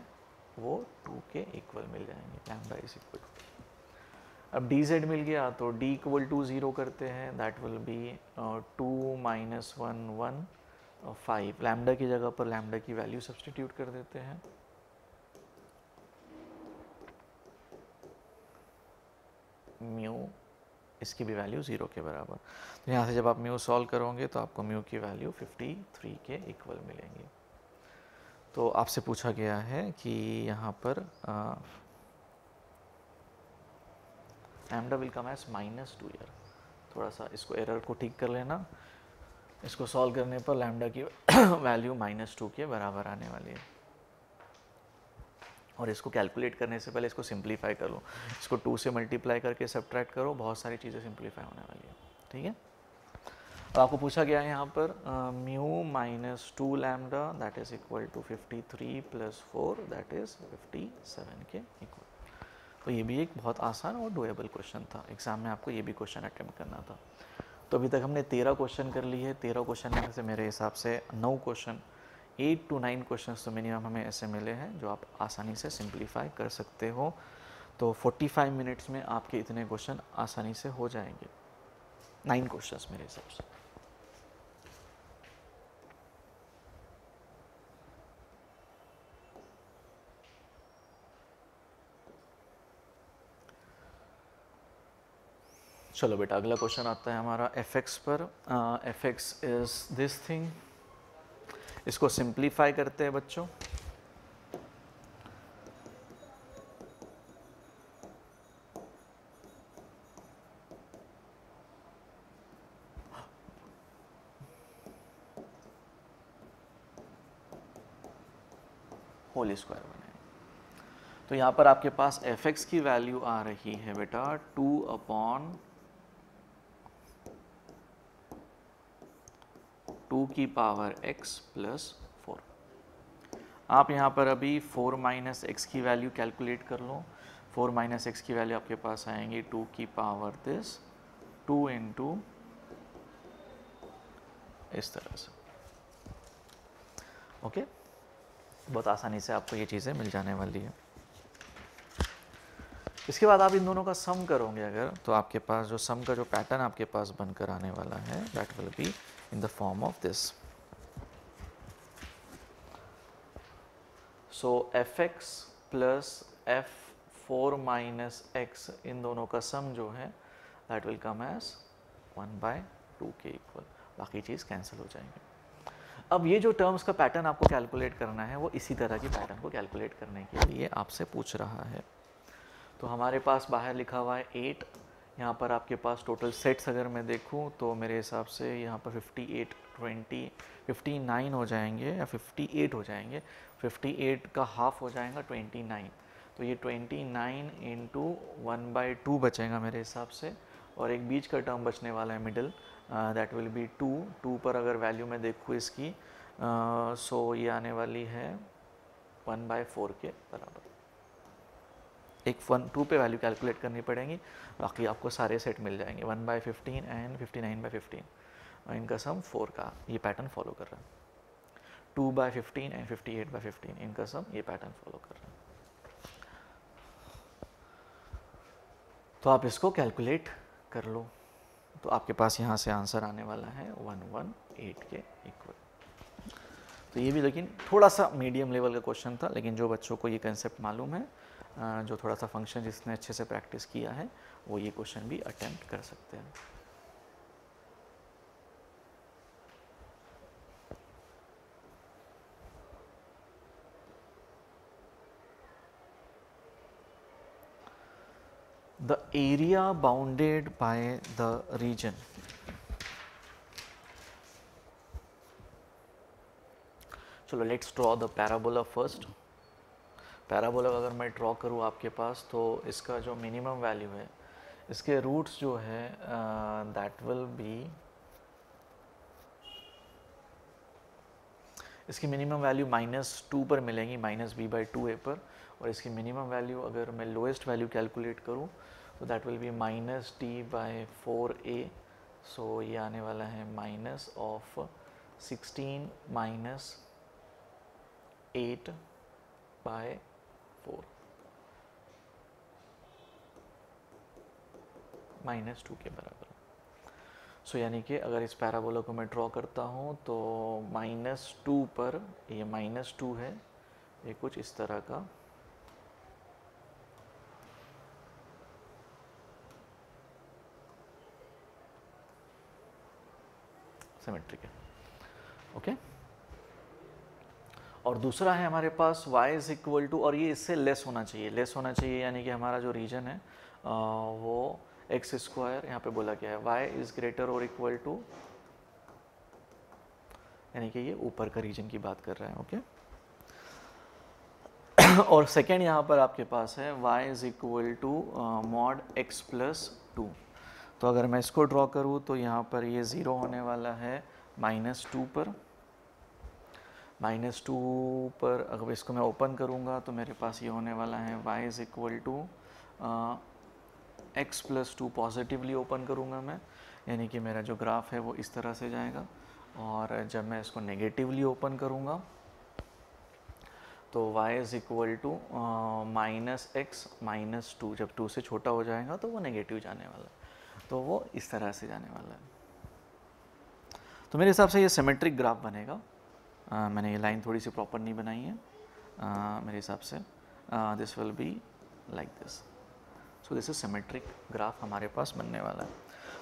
वो 2 के इक्वल मिल जाएंगे। लैम्डा इज इक्वल टू, अब dz मिल गया तो d इक्वल टू 0 करते हैं। That will be 2 minus 1 1 5। Lambda की जगह पर लैम्डा की वैल्यू सब्सटीट्यूट कर देते हैं। म्यू, इसकी भी वैल्यू 0 के बराबर। तो यहाँ से जब आप म्यू सॉल्व करोगे तो आपको म्यू की वैल्यू 53 के इक्वल मिलेंगी। तो आपसे पूछा गया है कि यहाँ पर lambda will come as -2 here. थोड़ा सा इसको एरर को ठीक कर लेना। इसको सॉल्व करने पर लैम्डा की वैल्यू -2 के बराबर आने वाली है। और इसको कैलकुलेट करने से पहले इसको सिंप्लीफाई कर लो। इसको 2 से मल्टीप्लाई करके सब्ट्रैक्ट करो, बहुत सारी चीज़ें सिंप्लीफाई होने वाली है। ठीक है, तो आपको पूछा गया है यहाँ पर mu -2 lambda that is equal to 53 + 4 that is 57 के इक्वल। तो ये भी एक बहुत आसान और डुएबल क्वेश्चन था। एग्जाम में आपको ये भी क्वेश्चन अटेम्प्ट करना था। तो अभी तक हमने 13 क्वेश्चन कर लिए है। 13 क्वेश्चन में से मेरे हिसाब से 9 क्वेश्चन, 8 to 9 क्वेश्चन तो मिनिमम हमें ऐसे मिले हैं जो आप आसानी से सिंप्लीफाई कर सकते हो। तो 45 मिनट्स में आपके इतने क्वेश्चन आसानी से हो जाएंगे, 9 क्वेश्चंस मेरे हिसाब से। चलो बेटा, अगला क्वेश्चन आता है हमारा fx पर। fx is this thing. इसको सिंप्लीफाई करते हैं बच्चों। होल स्क्वायर बनाएंगे। तो यहाँ पर आपके पास fx की वैल्यू आ रही है बेटा 2 की पावर x प्लस 4। आप यहाँ पर अभी 4 माइनस एक्स की वैल्यू कैलकुलेट कर लो। 4 माइनस एक्स की वैल्यू आपके पास आएंगी 2 की पावर दिस 2 इंटू इस तरह से। ओके, बहुत आसानी से आपको ये चीज़ें मिल जाने वाली है। इसके बाद आप इन दोनों का सम करोगे अगर, तो आपके पास जो सम का जो पैटर्न आपके पास बनकर आने वाला है that will be in the form of this. So fx plus f4 minus x, इन दोनों का सम जो है दैट विल कम एज 1/2 के इक्वल। बाकी चीज़ कैंसिल हो जाएंगे। अब ये जो टर्म्स का पैटर्न आपको कैलकुलेट करना है वो इसी तरह की पैटर्न को कैलकुलेट करने के लिए आपसे पूछ रहा है। तो हमारे पास बाहर लिखा हुआ है 8, यहाँ पर आपके पास टोटल सेट्स अगर मैं देखूँ तो मेरे हिसाब से यहाँ पर 58, 20, 59 हो जाएंगे या 58 हो जाएंगे। 58 का हाफ हो जाएगा 29, तो ये 29 इंटू 1/2 बचेगा मेरे हिसाब से, और एक बीच का टर्म बचने वाला है मिडिल, दैट विल बी 2 पर अगर वैल्यू मैं देखूँ इसकी सो ये आने वाली है 1/4 के बराबर। एक 2 पे वैल्यू कैलकुलेट करनी पड़ेगी, बाकी आपको सारे सेट मिल जाएंगे 1/15 एंड 59/15, और इनका सम 4 का ये पैटर्न फॉलो कर रहा है। 2/15 एंड 58/15 इनका सम ये पैटर्न फॉलो कर रहा है। तो आप इसको कैलकुलेट कर लो, तो आपके पास यहाँ से आंसर आने वाला है 118 के इक्वल। तो ये भी लेकिन थोड़ा सा मीडियम लेवल का क्वेश्चन था, लेकिन जो बच्चों को ये कंसेप्ट मालूम है, जो थोड़ा सा फंक्शन जिसने अच्छे से प्रैक्टिस किया है, वो ये क्वेश्चन भी अटेम्प्ट कर सकते हैं। The area bounded by the region. चलो let's draw the parabola first. Parabola अगर मैं ड्रॉ करूँ आपके पास, तो इसका जो मिनिमम वैल्यू है, इसके रूट्स जो है दैट विल बी, इसकी मिनिमम वैल्यू -2 पर मिलेंगी, -b/2a पर, और इसकी मिनिमम वैल्यू अगर मैं लोएस्ट वैल्यू कैलकुलेट करूँ तो दैट विल बी -t/4a। सो ये आने वाला है माइनस ऑफ 16 माइनस 8/4 -2 के बराबर। सो यानी कि अगर इस पैराबोला को मैं ड्रॉ करता हूँ तो -2 पर ये -2 है, ये कुछ इस तरह का सिमेट्रिक है। ओके, और दूसरा है हमारे पास y इज इक्वल टू, और ये इससे लेस होना चाहिए, यानी कि हमारा जो रीजन है वो x², यहाँ पे बोला गया है y इज ग्रेटर और इक्वल टू, यानी कि ये ऊपर का रीजन की बात कर रहे हैं। ओके, और सेकेंड यहाँ पर आपके पास है y is equal to mod x plus 2। तो अगर मैं इसको ड्रॉ करूँ तो यहाँ पर ये 0 होने वाला है -2 पर। -2 पर अगर इसको मैं ओपन करूँगा तो मेरे पास ये होने वाला है y is equal to x plus 2, positively open करूँगा मैं, यानी कि मेरा जो ग्राफ है वो इस तरह से जाएगा। और जब मैं इसको नेगेटिवली ओपन करूँगा तो y is equal to -x -2, जब 2 से छोटा हो जाएगा तो वो नेगेटिव जाने वाला है, तो वो इस तरह से जाने वाला है। तो मेरे हिसाब से ये सिमेट्रिक ग्राफ बनेगा। मैंने ये लाइन थोड़ी सी प्रॉपर नहीं बनाई है मेरे हिसाब से। This will be like this. So this is symmetric graph हमारे पास बनने वाला है।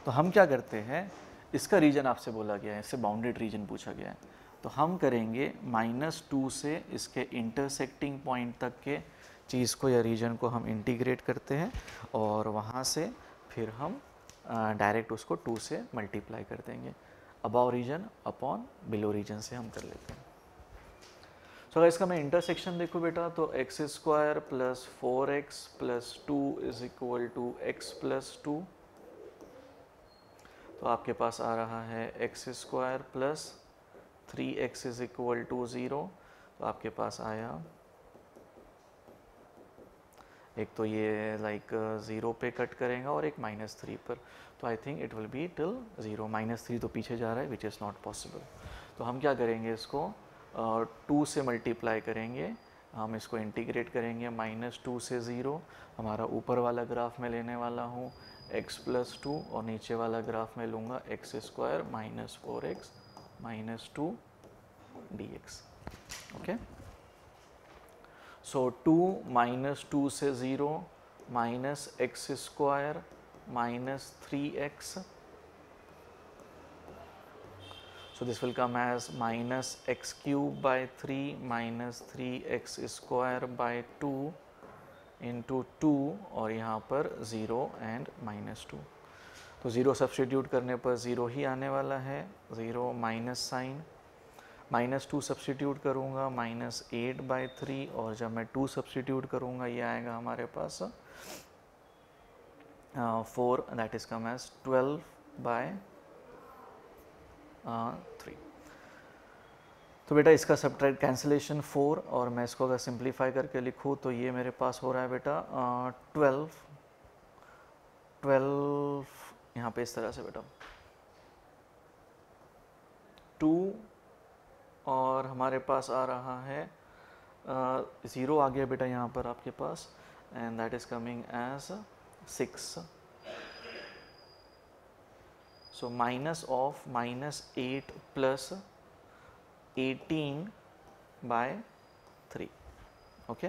तो हम क्या करते हैं, इसका रीजन आपसे बोला गया है, इससे बाउंडेड रीजन पूछा गया है, तो हम करेंगे -2 से इसके इंटरसेक्टिंग पॉइंट तक के चीज़ को या रीजन को हम इंटीग्रेट करते हैं, और वहाँ से फिर हम डायरेक्ट उसको 2 से मल्टीप्लाई कर देंगे। Above region upon below region से हम कर लेते हैं। सो इसका मैं इंटरसेक्शन देखो बेटा, तो x square plus 4x plus 2 is equal to x plus 2। तो आपके पास आ रहा है x square plus 3x is equal to 0। तो आपके पास आया, एक तो ये लाइक 0 पे कट करेगा और एक -3 पर, तो I think it will be till 0। -3 तो पीछे जा रहा है विच इज़ नॉट पॉसिबल। तो हम क्या करेंगे, इसको 2 से मल्टीप्लाई करेंगे, हम इसको इंटीग्रेट करेंगे -2 से 0। हमारा ऊपर वाला ग्राफ में लेने वाला हूँ x प्लस 2 और नीचे वाला ग्राफ में लूँगा x square minus 4x minus 2 dx। Okay, so 2 minus 2 से 0 minus x square minus 3x। So this will come as minus x cube by 3 minus 3x square by 2 into 2 और यहाँ पर 0 and -2। तो 0 सब्सटीट्यूट करने पर 0 ही आने वाला है, 0 माइनस साइन, -2 सब्सटीट्यूट करूँगा -8/3 और जब मैं 2 सब्सटीट्यूट करूँगा ये आएगा हमारे पास 4, दैट इज़ कम एज 12/3। तो बेटा इसका सब्ट्रैक्ट कैंसिलेशन 4 और मैं इसको अगर सिंप्लीफाई करके लिखूँ तो ये मेरे पास हो रहा है बेटा 12 यहाँ पे इस तरह से बेटा 2 और हमारे पास आ रहा है 0 आ गया बेटा यहाँ पर आपके पास, and that is coming as 6। So minus of -8 plus 18/3। Okay,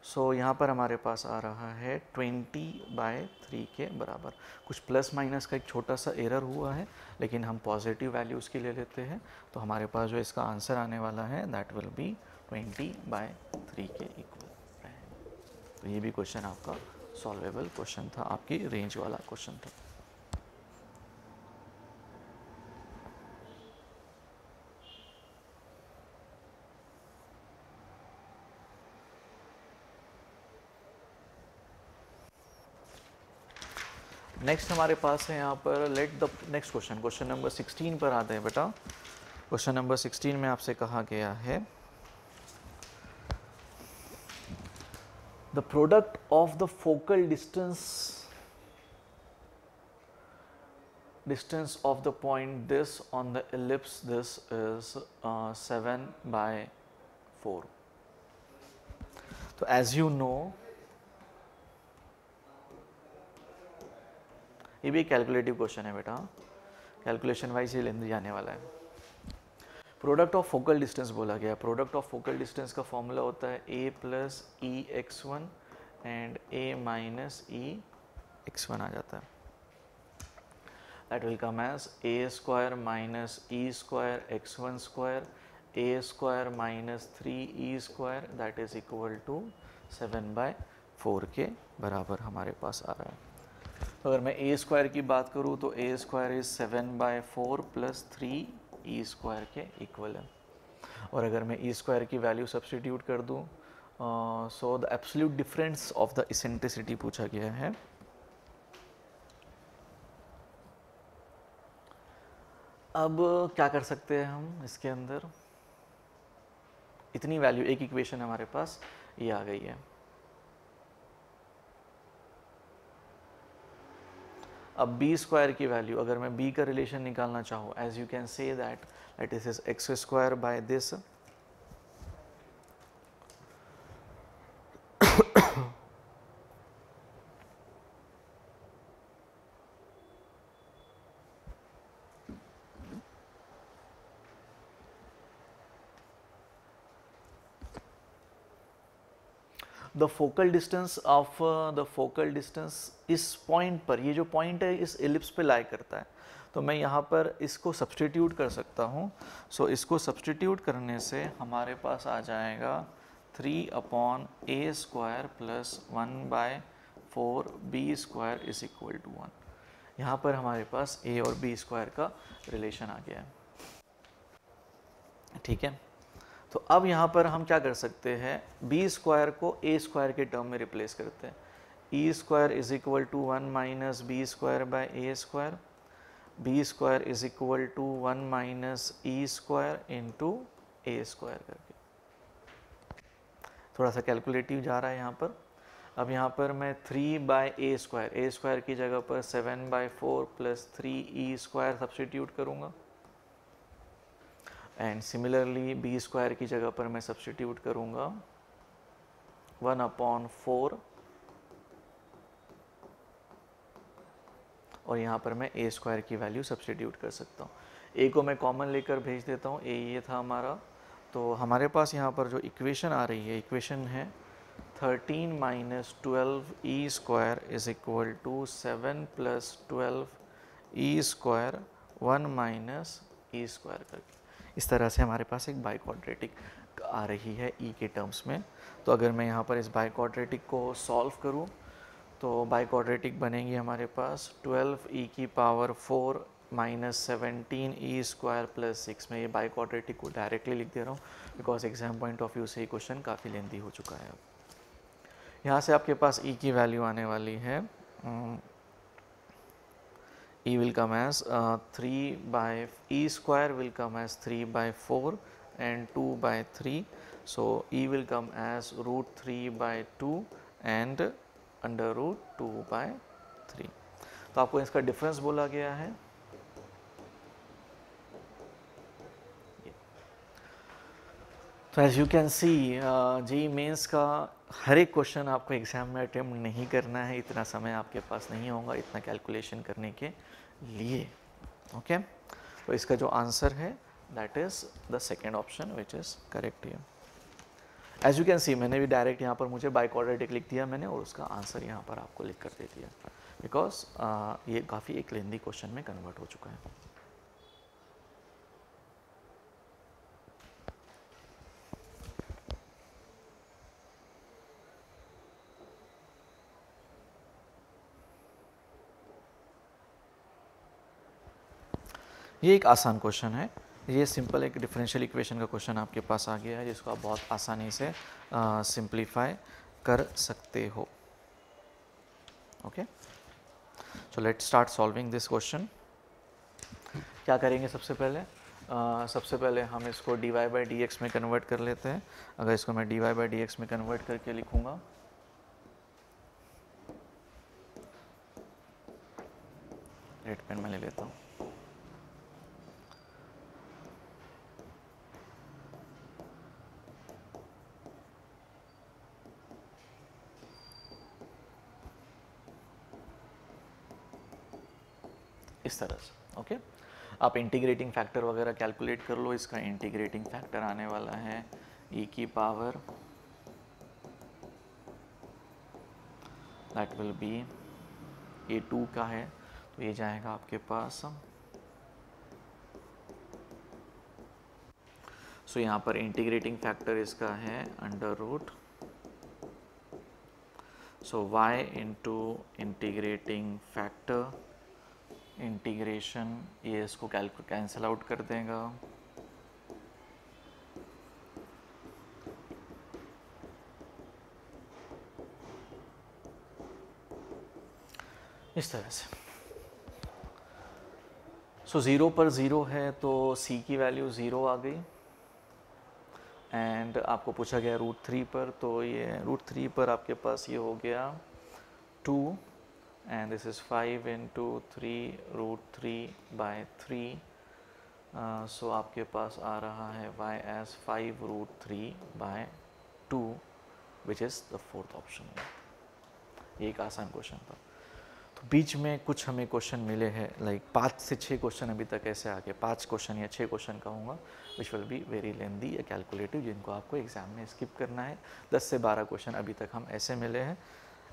so यहाँ पर हमारे पास आ रहा है 20/3 के बराबर। कुछ प्लस माइनस का एक छोटा सा एरर हुआ है, लेकिन हम पॉजिटिव वैल्यूज़ के लिए लेते हैं, तो हमारे पास जो इसका आंसर आने वाला है दैट विल बी 20/3 के इक्वल रहेगा। तो ये भी क्वेश्चन आपका सॉल्वेबल क्वेश्चन था, आपकी रेंज वाला क्वेश्चन था। नेक्स्ट हमारे पास है यहाँ पर let the next question, question number 16 पर आते हैं बेटा। क्वेश्चन नंबर 16 में आपसे कहा गया है the product of the focal distance of the point this on the ellipse this is 7/4। तो एज यू नो, ये भी एक कैलकुलेटिव क्वेश्चन है बेटा, कैलकुलेशन वाइज ये लेंथ जाने वाला है। प्रोडक्ट ऑफ फोकल डिस्टेंस बोला गया। प्रोडक्ट ऑफ फोकल डिस्टेंस का फॉर्मूला होता है a plus e x1 and a minus e x1 आ जाता है। That will come as a square minus e square x1 square a square minus 3e square that is equal to 7/4 के बराबर हमारे पास आ रहा है। तो अगर मैं a स्क्वायर की बात करूँ तो a square is 7/4 plus 3e square के इक्वल है। और अगर मैं e स्क्वायर की वैल्यू सब्सटीट्यूट कर दूँ, so the absolute difference of the eccentricity पूछा गया है। अब क्या कर सकते हैं हम इसके अंदर, इतनी वैल्यू, एक इक्वेशन हमारे पास ये आ गई है। अब b स्क्वायर की वैल्यू, अगर मैं b का रिलेशन निकालना चाहूँ, as you can say that this is x square by this the focal distance of the focal distance इस पॉइंट पर, ये जो पॉइंट है इस एलिप्स पे लाई करता है, तो मैं यहाँ पर इसको सब्सटीट्यूट कर सकता हूँ। सो इसको सब्सटीट्यूट करने से हमारे पास आ जाएगा 3/a square plus 1/4 b square is equal to 1। यहाँ पर हमारे पास a और b स्क्वायर का रिलेशन आ गया है। ठीक है, तो अब यहाँ पर हम क्या कर सकते हैं, बी स्क्वायर को ए स्क्वायर के टर्म में रिप्लेस करते हैं। E square is equal to 1 minus b square by a square, b square is equal to 1 minus e square into a square करके। थोड़ा सा कैलकुलेटिव जा रहा है यहाँ पर। अब यहाँ पर मैं 3 बाय ए स्क्वायर की जगह पर 7/4 प्लस 3 स्क्वायर सब्सटीट्यूट करूँगा, एंड सिमिलरली बी स्क्वायर की जगह पर मैं सब्सटीट्यूट करूँगा 1/4, और यहाँ पर मैं ए स्क्वायर की वैल्यू सब्सटीट्यूट कर सकता हूँ। ए को मैं कॉमन लेकर भेज देता हूँ, ए ये था हमारा। तो हमारे पास यहाँ पर जो इक्वेशन आ रही है, इक्वेशन है 13 minus 12 e square is equal to 7 plus 12 e square 1 minus e square करके। इस तरह से हमारे पास एक बाई क्वाड्रेटिक आ रही है ई के टर्म्स में। तो अगर मैं यहाँ पर इस बाई क्वाड्रेटिक को सॉल्व करूँ तो बाई क्वाड्रेटिक बनेंगी हमारे पास 12 ई की power 4 minus 17 E square plus 6। मैं ये बाई क्वाड्रेटिक को डायरेक्टली लिख दे रहा हूँ because exam point of view से ये क्वेश्चन काफ़ी लेंथी हो चुका है। अब यहाँ से आपके पास ई की वैल्यू आने वाली है, e will come as 3 by e square will come as 3/4 and 2/3. So e will come as √3/2 and under root 2/3। तो आपको इसका डिफरेंस बोला गया है। तो as you can see JEE Mains का हर एक क्वेश्चन आपको एग्जाम में अटेम्प्ट नहीं करना है, इतना समय आपके पास नहीं होगा इतना कैलकुलेशन करने के लिए। ओके तो इसका जो आंसर है that is the second option which is correct here. As you can see मैंने भी डायरेक्ट यहाँ पर मुझे बाई क्वाड्रेटिक लिख दिया मैंने, और उसका आंसर यहाँ पर आपको लिख कर दे दिया बिकॉज ये काफ़ी एक लेंदी क्वेश्चन में कन्वर्ट हो चुका है। ये एक आसान क्वेश्चन है, ये सिंपल एक डिफरेंशियल इक्वेशन का क्वेश्चन आपके पास आ गया है जिसको आप बहुत आसानी से सिंप्लीफाई कर सकते हो। Okay so let's start solving this question. क्या करेंगे सबसे पहले हम इसको dy बाई डी एक्स में कन्वर्ट कर लेते हैं। अगर इसको मैं dy बाई डी एक्स में कन्वर्ट करके लिखूंगा रेड पेन में ले लेता हूँ। इस तरह से ओके आप इंटीग्रेटिंग फैक्टर वगैरह कैलकुलेट कर लो। इसका इंटीग्रेटिंग फैक्टर आने वाला है e की पावर दैट विल बी ये 2 का है तो ये जाएगा आपके पास सो यहाँ पर इंटीग्रेटिंग फैक्टर इसका है अंडर रूट सो y into integrating factor integration ये इसको कैंसिल आउट कर देगा इस तरह से। सो 0 पर 0 है तो c की वैल्यू 0 आ गई एंड आपको पूछा गया √3 पर, तो ये √3 पर आपके पास ये हो गया 2 and this is 5 into 3 √3/3 so आपके पास आ रहा है y as 5 √3/2 which is the fourth option। ये एक आसान क्वेश्चन था। तो बीच में कुछ हमें क्वेश्चन मिले हैं लाइक 5 से 6 क्वेश्चन अभी तक ऐसे आके 5 क्वेश्चन या 6 क्वेश्चन कहूँगा which will be very lengthy या कैलकुलेटिव जिनको आपको एग्जाम में स्किप करना है। 10 से 12 क्वेश्चन अभी तक हम ऐसे मिले हैं,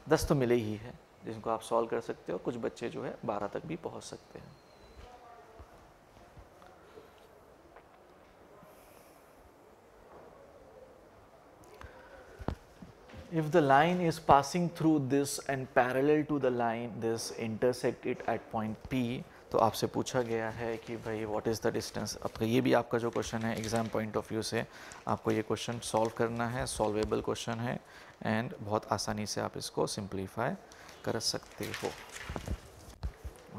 10 तो मिले ही है जिनको आप सॉल्व कर सकते हो। कुछ बच्चे जो है 12 तक भी पहुंच सकते हैं। If the line is passing through this and parallel to the line this intersect it at point P, तो आपसे पूछा गया है कि भाई व्हाट इज़ द डिस्टेंस। आपका ये भी आपका जो क्वेश्चन है एग्ज़ाम पॉइंट ऑफ व्यू से आपको ये क्वेश्चन सॉल्व करना है, सॉल्वेबल क्वेश्चन है एंड बहुत आसानी से आप इसको सिंप्लीफाई कर सकते हो।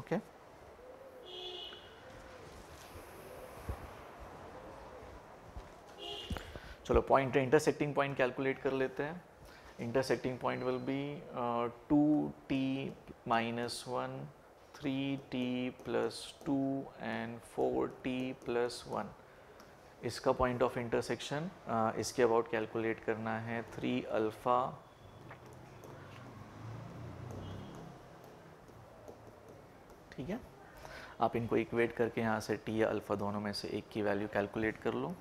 ओके चलो पॉइंट इंटरसेक्टिंग पॉइंट कैलकुलेट कर लेते हैं। Intersecting point will be 2t minus 1, 3t plus 2 and 4t plus 1। इसका पॉइंट ऑफ इंटरसेक्शन इसके अबाउट कैलकुलेट करना है 3 अल्फ़ा ठीक है। आप इनको इक्वेट करके यहाँ से टी या अल्फ़ा दोनों में से एक की वैल्यू कैलकुलेट कर लो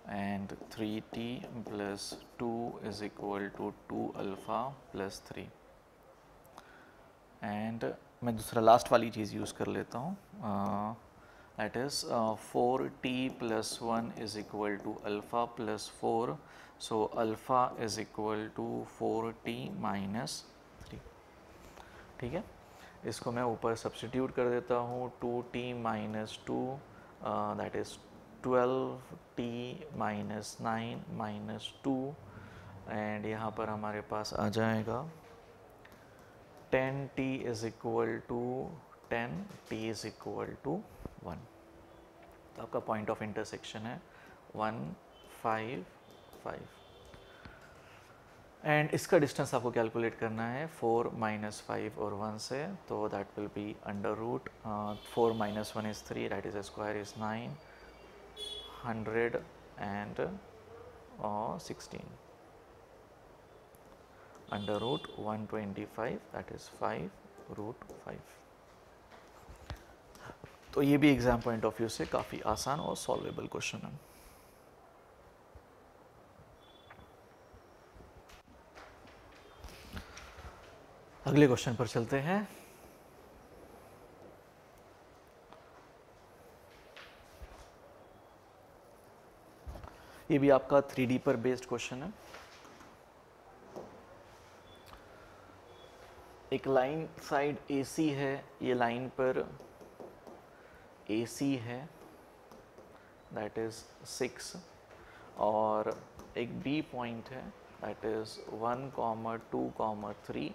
and 3t plus 2 is equal to 2 alpha plus 3 and मैं दूसरा लास्ट वाली चीज़ यूज़ कर लेता हूँ that is 4t plus 1 is equal to alpha plus 4 so alpha is equal to 4t minus 3 ठीक है। इसको मैं ऊपर सब्स्टिट्यूट कर देता हूँ 2t minus 2 that is 12t minus 9 minus 2 and यहाँ पर हमारे पास आ जाएगा 10t is equal to 10, t is equal to 1। तो आपका पॉइंट ऑफ इंटरसेक्शन है 1, 5, 5 एंड इसका डिस्टेंस आपको कैलकुलेट करना है 4 minus 5 और 1 से, तो that will be under root 4 minus 1 is 3, that is square is 9, 100 and 16 under root 125 that is 5 root 5। तो ये भी एग्जाम पॉइंट ऑफ व्यू से काफ़ी आसान और सॉल्वेबल क्वेश्चन है। अगले क्वेश्चन पर चलते हैं। ये भी आपका 3D पर बेस्ड क्वेश्चन है। एक लाइन साइड AC है, ये लाइन पर AC है दैट इज 6 और एक B पॉइंट है दैट इज 1, 2, 3।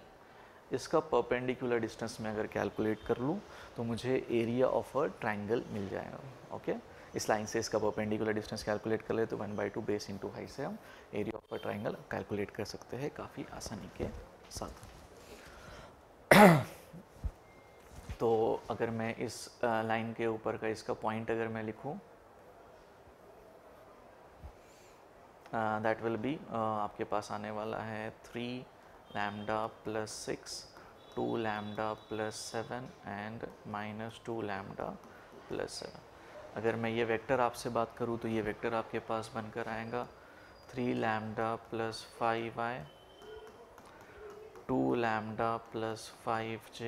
इसका परपेंडिकुलर डिस्टेंस में अगर कैलकुलेट कर लूँ तो मुझे एरिया ऑफ अ ट्रायंगल मिल जाएगा। ओके इस लाइन से इसका परपेंडिकुलर डिस्टेंस कैलकुलेट कर ले तो 1/2 बेस इंटू हाइट से हम area of a triangle calculate कर सकते हैं काफ़ी आसानी के साथ। तो अगर मैं इस लाइन के ऊपर का इसका पॉइंट अगर मैं लिखूं दैट विल बी आपके पास आने वाला है 3 lambda plus 6, 2 lambda plus 7 and -2 lambda plus 7। अगर मैं ये वेक्टर आपसे बात करूँ तो ये वेक्टर आपके पास बनकर आएगा 3 lambda plus 5i, 2 lambda plus 5j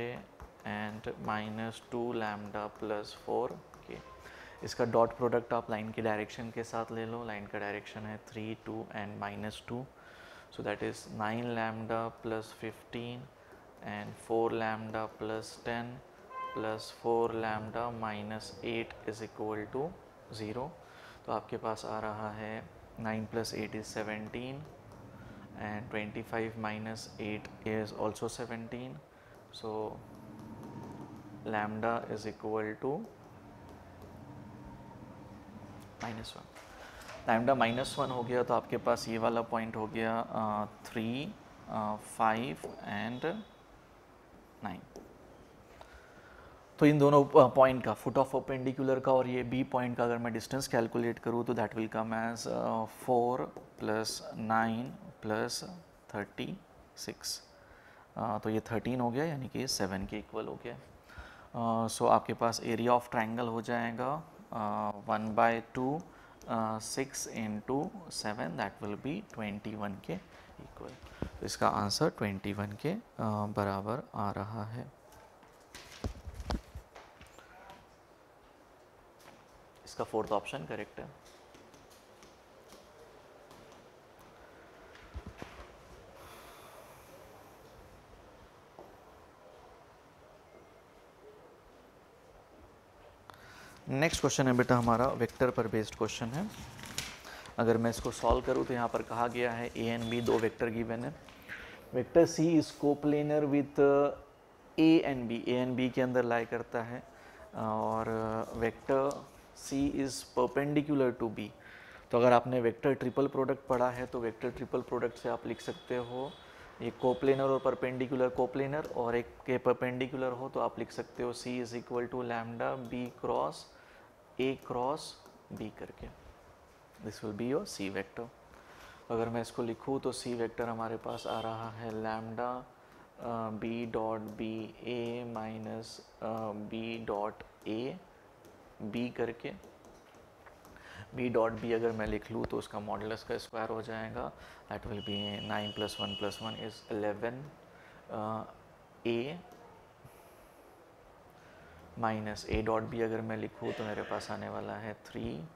and -2 lambda plus 4k। इसका डॉट प्रोडक्ट आप लाइन की डायरेक्शन के साथ ले लो। लाइन का डायरेक्शन है 3, 2 and -2, so that is 9 lambda plus 15 and 4 lambda plus 10 plus 4 lambda minus 8 is equal to 0। तो आपके पास आ रहा है 9 plus 8 is 17 and 25 minus 8 is also 17, so lambda is equal to -1। Lambda -1 हो गया तो आपके पास ये वाला पॉइंट हो गया 3, 5 एंड 9। तो इन दोनों पॉइंट का फुट ऑफ परपेंडिकुलर का और ये B पॉइंट का अगर मैं डिस्टेंस कैलकुलेट करूँ तो दैट विल कम एज 4 + 9 + 36। तो ये 13 हो गया यानी कि 7 के इक्वल हो गया। सो आपके पास एरिया ऑफ ट्रायंगल हो जाएगा 1/2 6 × 7 दैट विल बी 21 के इक्वल। तो इसका आंसर 21 के बराबर आ रहा है। इसका फोर्थ ऑप्शन करेक्ट है। नेक्स्ट क्वेश्चन है बेटा हमारा वेक्टर पर बेस्ड क्वेश्चन है। अगर मैं इसको सॉल्व करूँ तो यहाँ पर कहा गया है ए एंड बी, दो वेक्टर गिवन है। Vector C is coplanar with A and B के अंदर लाई करता है, और vector C is perpendicular to B. तो अगर आपने वेक्टर ट्रिपल प्रोडक्ट पढ़ा है तो वेक्टर ट्रिपल प्रोडक्ट से आप लिख सकते हो ये कोप्लेनर और परपेंडिकुलर कोप्लेनर, और एक के परपेंडिकुलर हो तो आप लिख सकते हो c is equal to lambda b cross a cross b करके। This will be your c vector. अगर मैं इसको लिखूँ तो सी वेक्टर हमारे पास आ रहा है lambda B dot B A minus B dot A B करके। बी डॉट बी अगर मैं लिख लूँ तो उसका मॉडुलस का स्क्वायर हो जाएगा, that will be 9 + 1 is 11 A minus A dot B अगर मैं लिखूँ तो मेरे पास आने वाला है 3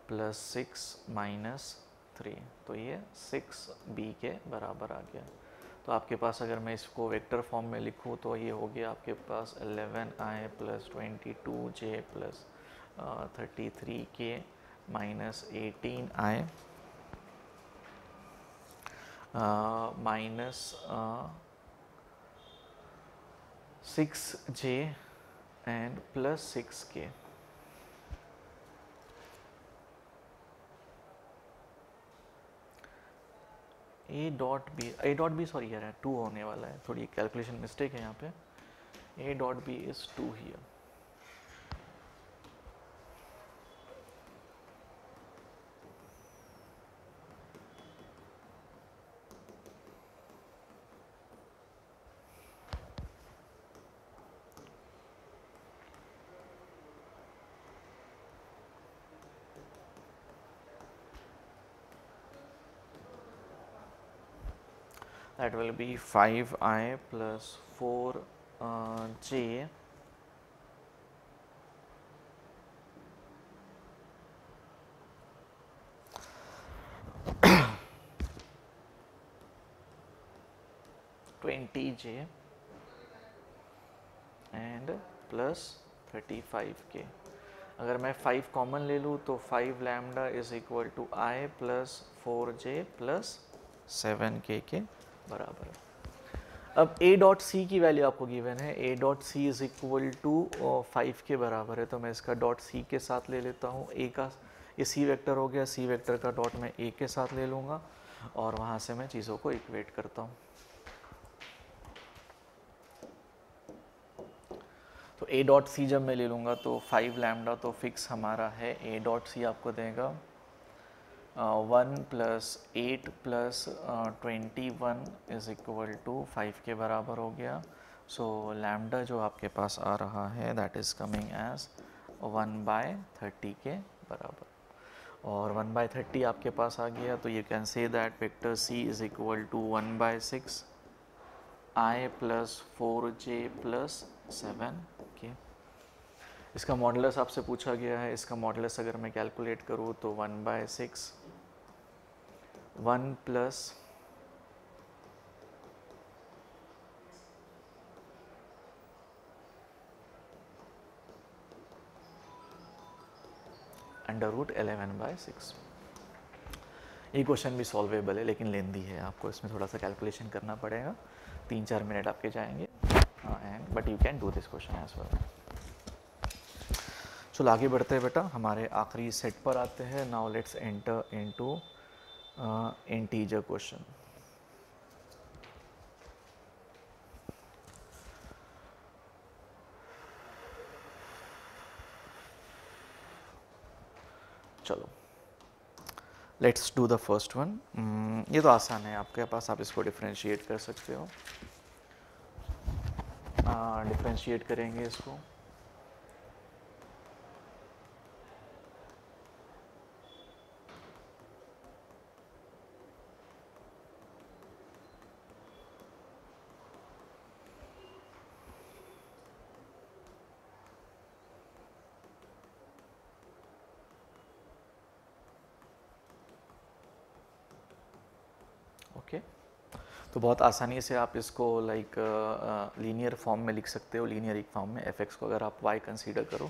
+ 6 - 3, तो ये 6b के बराबर आ गया। तो आपके पास अगर मैं इसको वेक्टर फॉर्म में लिखूँ तो ये हो गया आपके पास 11i + 22j + 33k - 18i -6j and +6k। A dot B sorry यार 2 होने वाला है, थोड़ी कैलकुलेशन मिस्टेक है यहाँ पे। A dot B is 2 here. That will be 5i + 4j (20j) and +35k। अगर मैं 5 कॉमन ले लूँ तो 5 lambda is equal to i + 4j + 7k के बराबर है। अब a डॉट सी की वैल्यू आपको गिवन है, a dot C is equal to 5 के बराबर है, तो मैं इसका डॉट सी के साथ ले लेता हूँ। a का ये सी वेक्टर हो गया, सी वेक्टर का डॉट मैं a के साथ ले लूँगा और वहाँ से मैं चीज़ों को इक्वेट करता हूँ। तो a डॉट सी जब मैं ले लूँगा तो 5 लैम्डा तो फिक्स हमारा है, a डॉट सी आपको देगा 1 + 8 + 21 इज इक्वल टू 5 के बराबर हो गया। सो लैम्डा जो आपके पास आ रहा है दैट इज़ कमिंग एज 1/30 के बराबर, और 1/30 आपके पास आ गया तो you can say that vector C is equal to 1/6 i + 4j + 7k। इसका मॉडुलस आपसे पूछा गया है, इसका मॉडुलस अगर मैं कैलकुलेट करूँ तो 1/6 1 + √11/6। ये क्वेश्चन भी सॉल्वेबल है लेकिन लेंदी है, आपको इसमें थोड़ा सा कैलकुलेशन करना पड़ेगा, 3-4 मिनट आपके जाएंगे, and but you can do this question as well. चलो आगे बढ़ते हैं बेटा, हमारे आखिरी सेट पर आते हैं। Now let's enter into integer question. चलो let's do the first one. ये तो आसान है आपके पास, आप इसको डिफ्रेंशिएट कर सकते हो। डिफ्रेंशिएट करेंगे इसको, ओके तो बहुत आसानी से आप इसको लाइक लीनियर फॉर्म में लिख सकते हो, लीनियर फॉर्म में fx को अगर आप y कंसीडर करो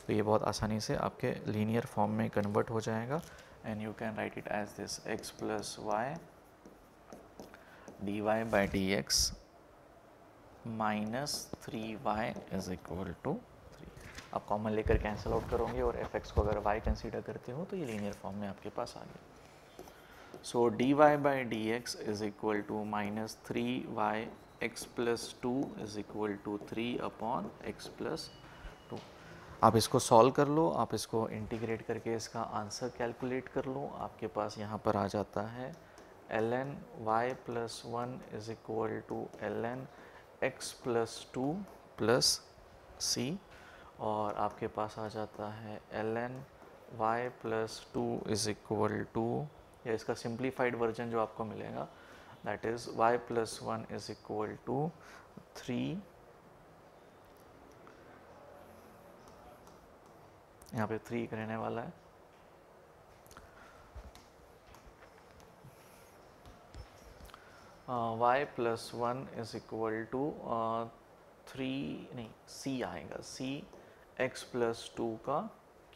तो ये बहुत आसानी से आपके लीनियर फॉर्म में कन्वर्ट हो जाएगा and you can write it as this x plus y dy by d x minus 3y is equal to 3। आप कॉमन लेकर कैंसिल आउट करोगे और fx को अगर y कंसीडर करते हो तो ये लीनियर फॉर्म में आपके पास आ गया। So dy by dx is equal to minus 3y x plus 2 is equal to 3 upon x plus 2। आप इसको सॉल्व कर लो, आप इसको इंटीग्रेट करके इसका आंसर कैलकुलेट कर लो। आपके पास यहाँ पर आ जाता है ln y plus 1 is equal to ln x plus 2 plus c, और आपके पास आ जाता है ln y plus 2 is equal to, या इसका सिंप्लीफाइड वर्जन जो आपको मिलेगा that is y plus 1 is equal to 3, यहाँ पे 3 रहने वाला है, y plus 1 is equal to 3 नहीं c आएगा, c x प्लस 2 का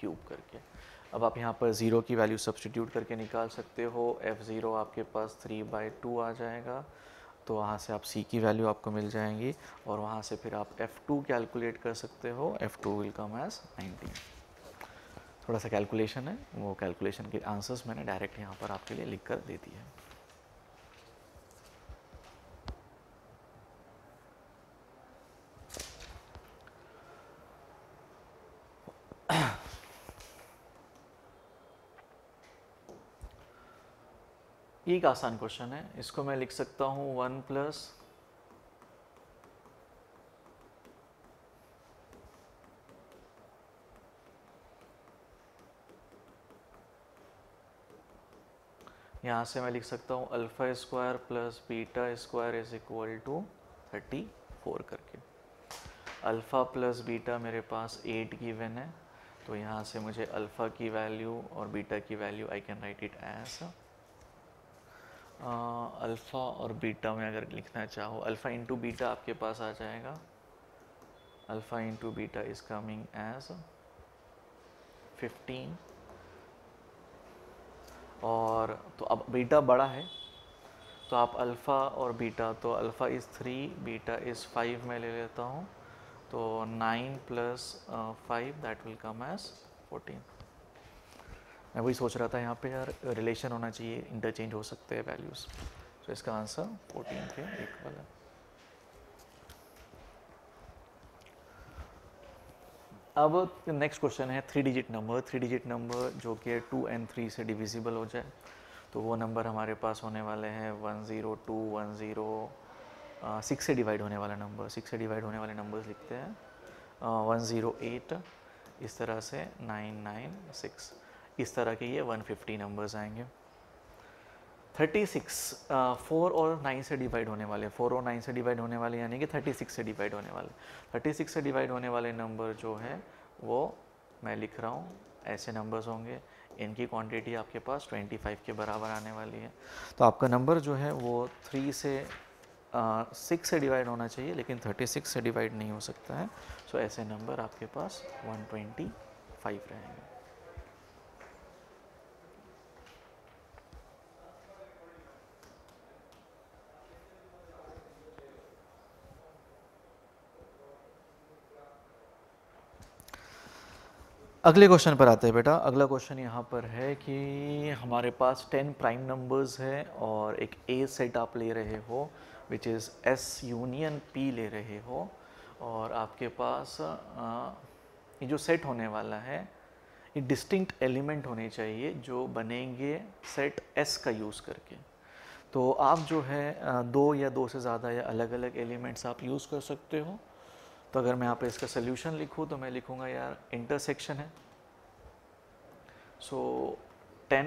क्यूब करके। अब आप यहाँ पर 0 की वैल्यू सब्सटीट्यूट करके निकाल सकते हो। f0 आपके पास 3/2 आ जाएगा, तो वहाँ से आप c की वैल्यू आपको मिल जाएंगी और वहाँ से फिर आप f2 कैलकुलेट कर सकते हो। f2 will come as 19। थोड़ा सा कैलकुलेशन है, वो कैलकुलेशन के आंसर्स मैंने डायरेक्ट यहाँ पर आपके लिए लिख कर दे दिए हैं। ये एक आसान क्वेश्चन है, इसको मैं लिख सकता हूँ 1 प्लस यहाँ से मैं लिख सकता हूँ alpha square plus beta square is equal to 34 करके। अल्फ़ा प्लस बीटा मेरे पास 8 गिवन है, तो यहाँ से मुझे अल्फ़ा की वैल्यू और बीटा की value I can write it as alpha और बीटा में अगर लिखना चाहो, अल्फ़ा इंटू बीटा आपके पास आ जाएगा, alpha into beta is coming as 15, और तो अब बीटा बड़ा है तो आप अल्फ़ा और बीटा, तो अल्फ़ा इज़ 3 बीटा इज़ 5 में ले लेता हूँ, तो 9 plus 5 that will come as 14। मैं वही सोच रहा था यहाँ पे यार रिलेशन होना चाहिए, इंटरचेंज हो सकते हैं वैल्यूज़, तो इसका आंसर 14 के इक्वल है। अब नेक्स्ट क्वेश्चन है 3 डिजिट नंबर। 3 डिजिट नंबर जो कि 2 and 3 से डिविजिबल हो जाए, तो वो नंबर हमारे पास होने वाले हैं 102, 10, 6 से डिवाइड होने वाला नंबर, 6 से डिवाइड होने वाले नंबर्स लिखते हैं 108, इस तरह से 996, इस तरह के ये 150 नंबर्स आएंगे। 36 4 और 9 से डिवाइड होने वाले, 4 और 9 से डिवाइड होने वाले यानी कि 36 से डिवाइड होने वाले। 36 से डिवाइड होने वाले नंबर जो है वो मैं लिख रहा हूँ, ऐसे नंबर्स होंगे, इनकी क्वांटिटी आपके पास 25 के बराबर आने वाली है। तो आपका नंबर जो है वो 3 से 6 से डिवाइड होना चाहिए, लेकिन 36 से डिवाइड नहीं हो सकता है। सो ऐसे नंबर आपके पास 125 रहेंगे। अगले क्वेश्चन पर आते हैं बेटा। अगला क्वेश्चन यहाँ पर है कि हमारे पास 10 प्राइम नंबर्स है और एक ए सेट आप ले रहे हो which is S union P ले रहे हो, और आपके पास ये जो सेट होने वाला है ये डिस्टिंक्ट एलिमेंट होने चाहिए जो बनेंगे सेट एस का यूज़ करके। तो आप जो है 2 या 2 से ज़्यादा या अलग अलग एलिमेंट्स आप यूज़ कर सकते हो। तो अगर मैं यहाँ पे इसका सोल्यूशन लिखूँ तो मैं लिखूँगा यार इंटरसेक्शन है, so 10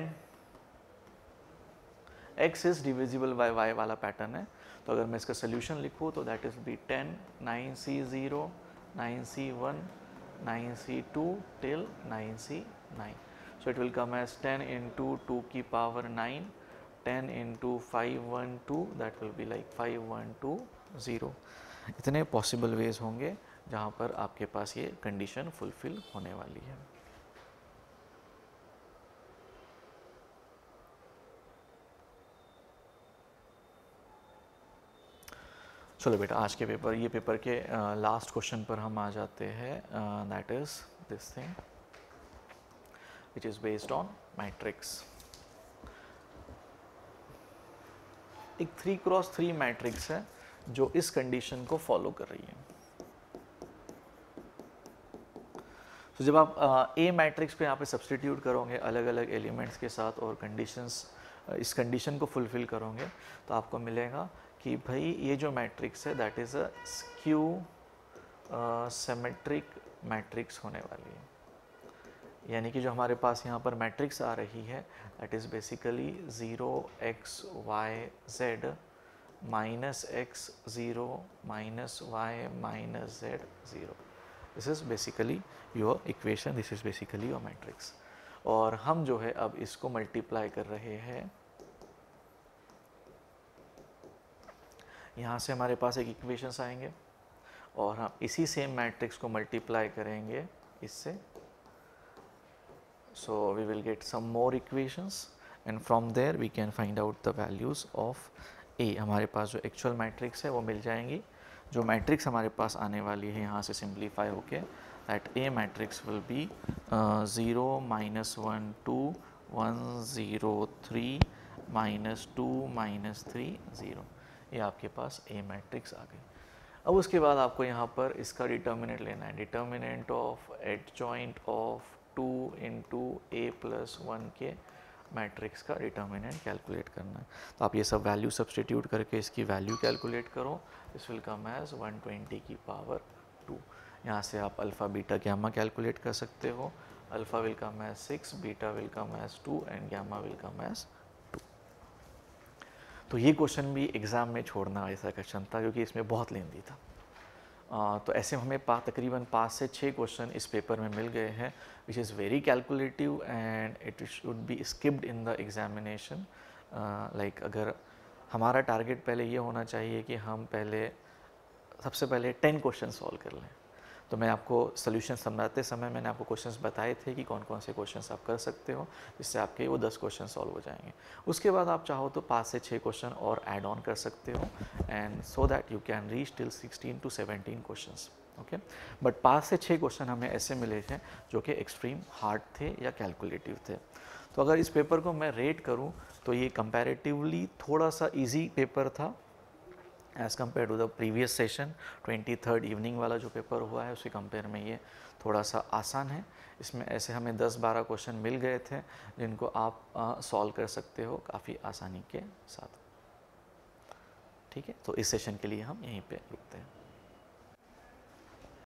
x is divisible by y वाला पैटर्न है। तो अगर मैं इसका सोल्यूशन लिखूँ तो that is be 10 9c0 9c1 9c2 till 9c9। So it will come as 10 into 2 की power 9 10 into 512 that will be like 5120. इतने पॉसिबल वेज होंगे जहाँ पर आपके पास ये कंडीशन फुलफिल होने वाली है। चलो बेटा आज के पेपर, ये पेपर के लास्ट क्वेश्चन पर हम आ जाते हैं। That is this thing which is based on matrix. एक 3x3 मैट्रिक्स है जो इस कंडीशन को फॉलो कर रही है। तो जब आप ए मैट्रिक्स पे यहाँ पे सब्सटीट्यूट करोगे अलग अलग एलिमेंट्स के साथ और कंडीशंस, इस कंडीशन को फुलफिल करोगे तो आपको मिलेगा कि भाई ये जो मैट्रिक्स है that is a skew symmetric matrix होने वाली है। यानी कि जो हमारे पास यहाँ पर मैट्रिक्स आ रही है that is basically 0 x y z -x 0 -y -z 0। This is basically your equation, this is basically your matrix. और हम जो है अब इसको मल्टीप्लाई कर रहे हैं। यहाँ से हमारे पास एक इक्वेशंस आएंगे और हम इसी सेम मैट्रिक्स को मल्टीप्लाई करेंगे इससे। So we will get some more equations and from there we can find out the values of a. हमारे पास जो एक्चुअल मैट्रिक्स है वो मिल जाएंगी। जो मैट्रिक्स हमारे पास आने वाली है यहाँ से सिंप्लीफाई होके that A matrix will be 0 -1 2 1 0 3 -2 -3 0। ये आपके पास ए मैट्रिक्स आ गई। अब उसके बाद आपको यहाँ पर इसका डिटर्मिनेंट लेना है। Determinant of adjoint of 2 into a + 1 के मैट्रिक्स का डिटर्मिनेंट कैलकुलेट करना है। तो आप ये सब वैल्यू सब्सटीट्यूट करके इसकी वैल्यू कैलकुलेट करो। दिस विल कम एज 120 की पावर 2। यहाँ से आप अल्फ़ा बीटा गैमा कैलकुलेट कर सकते हो। Alpha will come as 6, beta will come as 2 and gamma will come as 2। तो ये क्वेश्चन भी एग्ज़ाम में छोड़ना ऐसा क्वेश्चन था क्योंकि इसमें बहुत लेंदी था। तो ऐसे हमें तकरीबन 5 से 6 क्वेश्चन इस पेपर में मिल गए हैं which is very calculative and it should be skipped in the examination. Like अगर हमारा टारगेट पहले ये होना चाहिए कि हम सबसे पहले 10 क्वेश्चन सॉल्व कर लें। तो मैं आपको सोल्यूशन समझाते समय मैंने आपको क्वेश्चंस बताए थे कि कौन कौन से क्वेश्चंस आप कर सकते हो जिससे आपके वो 10 क्वेश्चन सॉल्व हो जाएंगे। उसके बाद आप चाहो तो 5 से 6 क्वेश्चन और ऐड ऑन कर सकते हो and so that you can reach till 16 to 17 questions. Okay, but 5 से 6 क्वेश्चन हमें ऐसे मिले थे जो कि एक्सट्रीम हार्ड थे या कैलकुलेटिव थे। तो अगर इस पेपर को मैं रेट करूँ तो ये कंपैरेटिवली थोड़ा सा ईजी पेपर था as compare to the previous session. 23rd evening वाला जो पेपर हुआ है उसके कंपेयर में ये थोड़ा सा आसान है। इसमें ऐसे हमें 10-12 क्वेश्चन मिल गए थे जिनको आप सॉल्व कर सकते हो काफ़ी आसानी के साथ। ठीक है, तो इस सेशन के लिए हम यहीं पे रुकते हैं।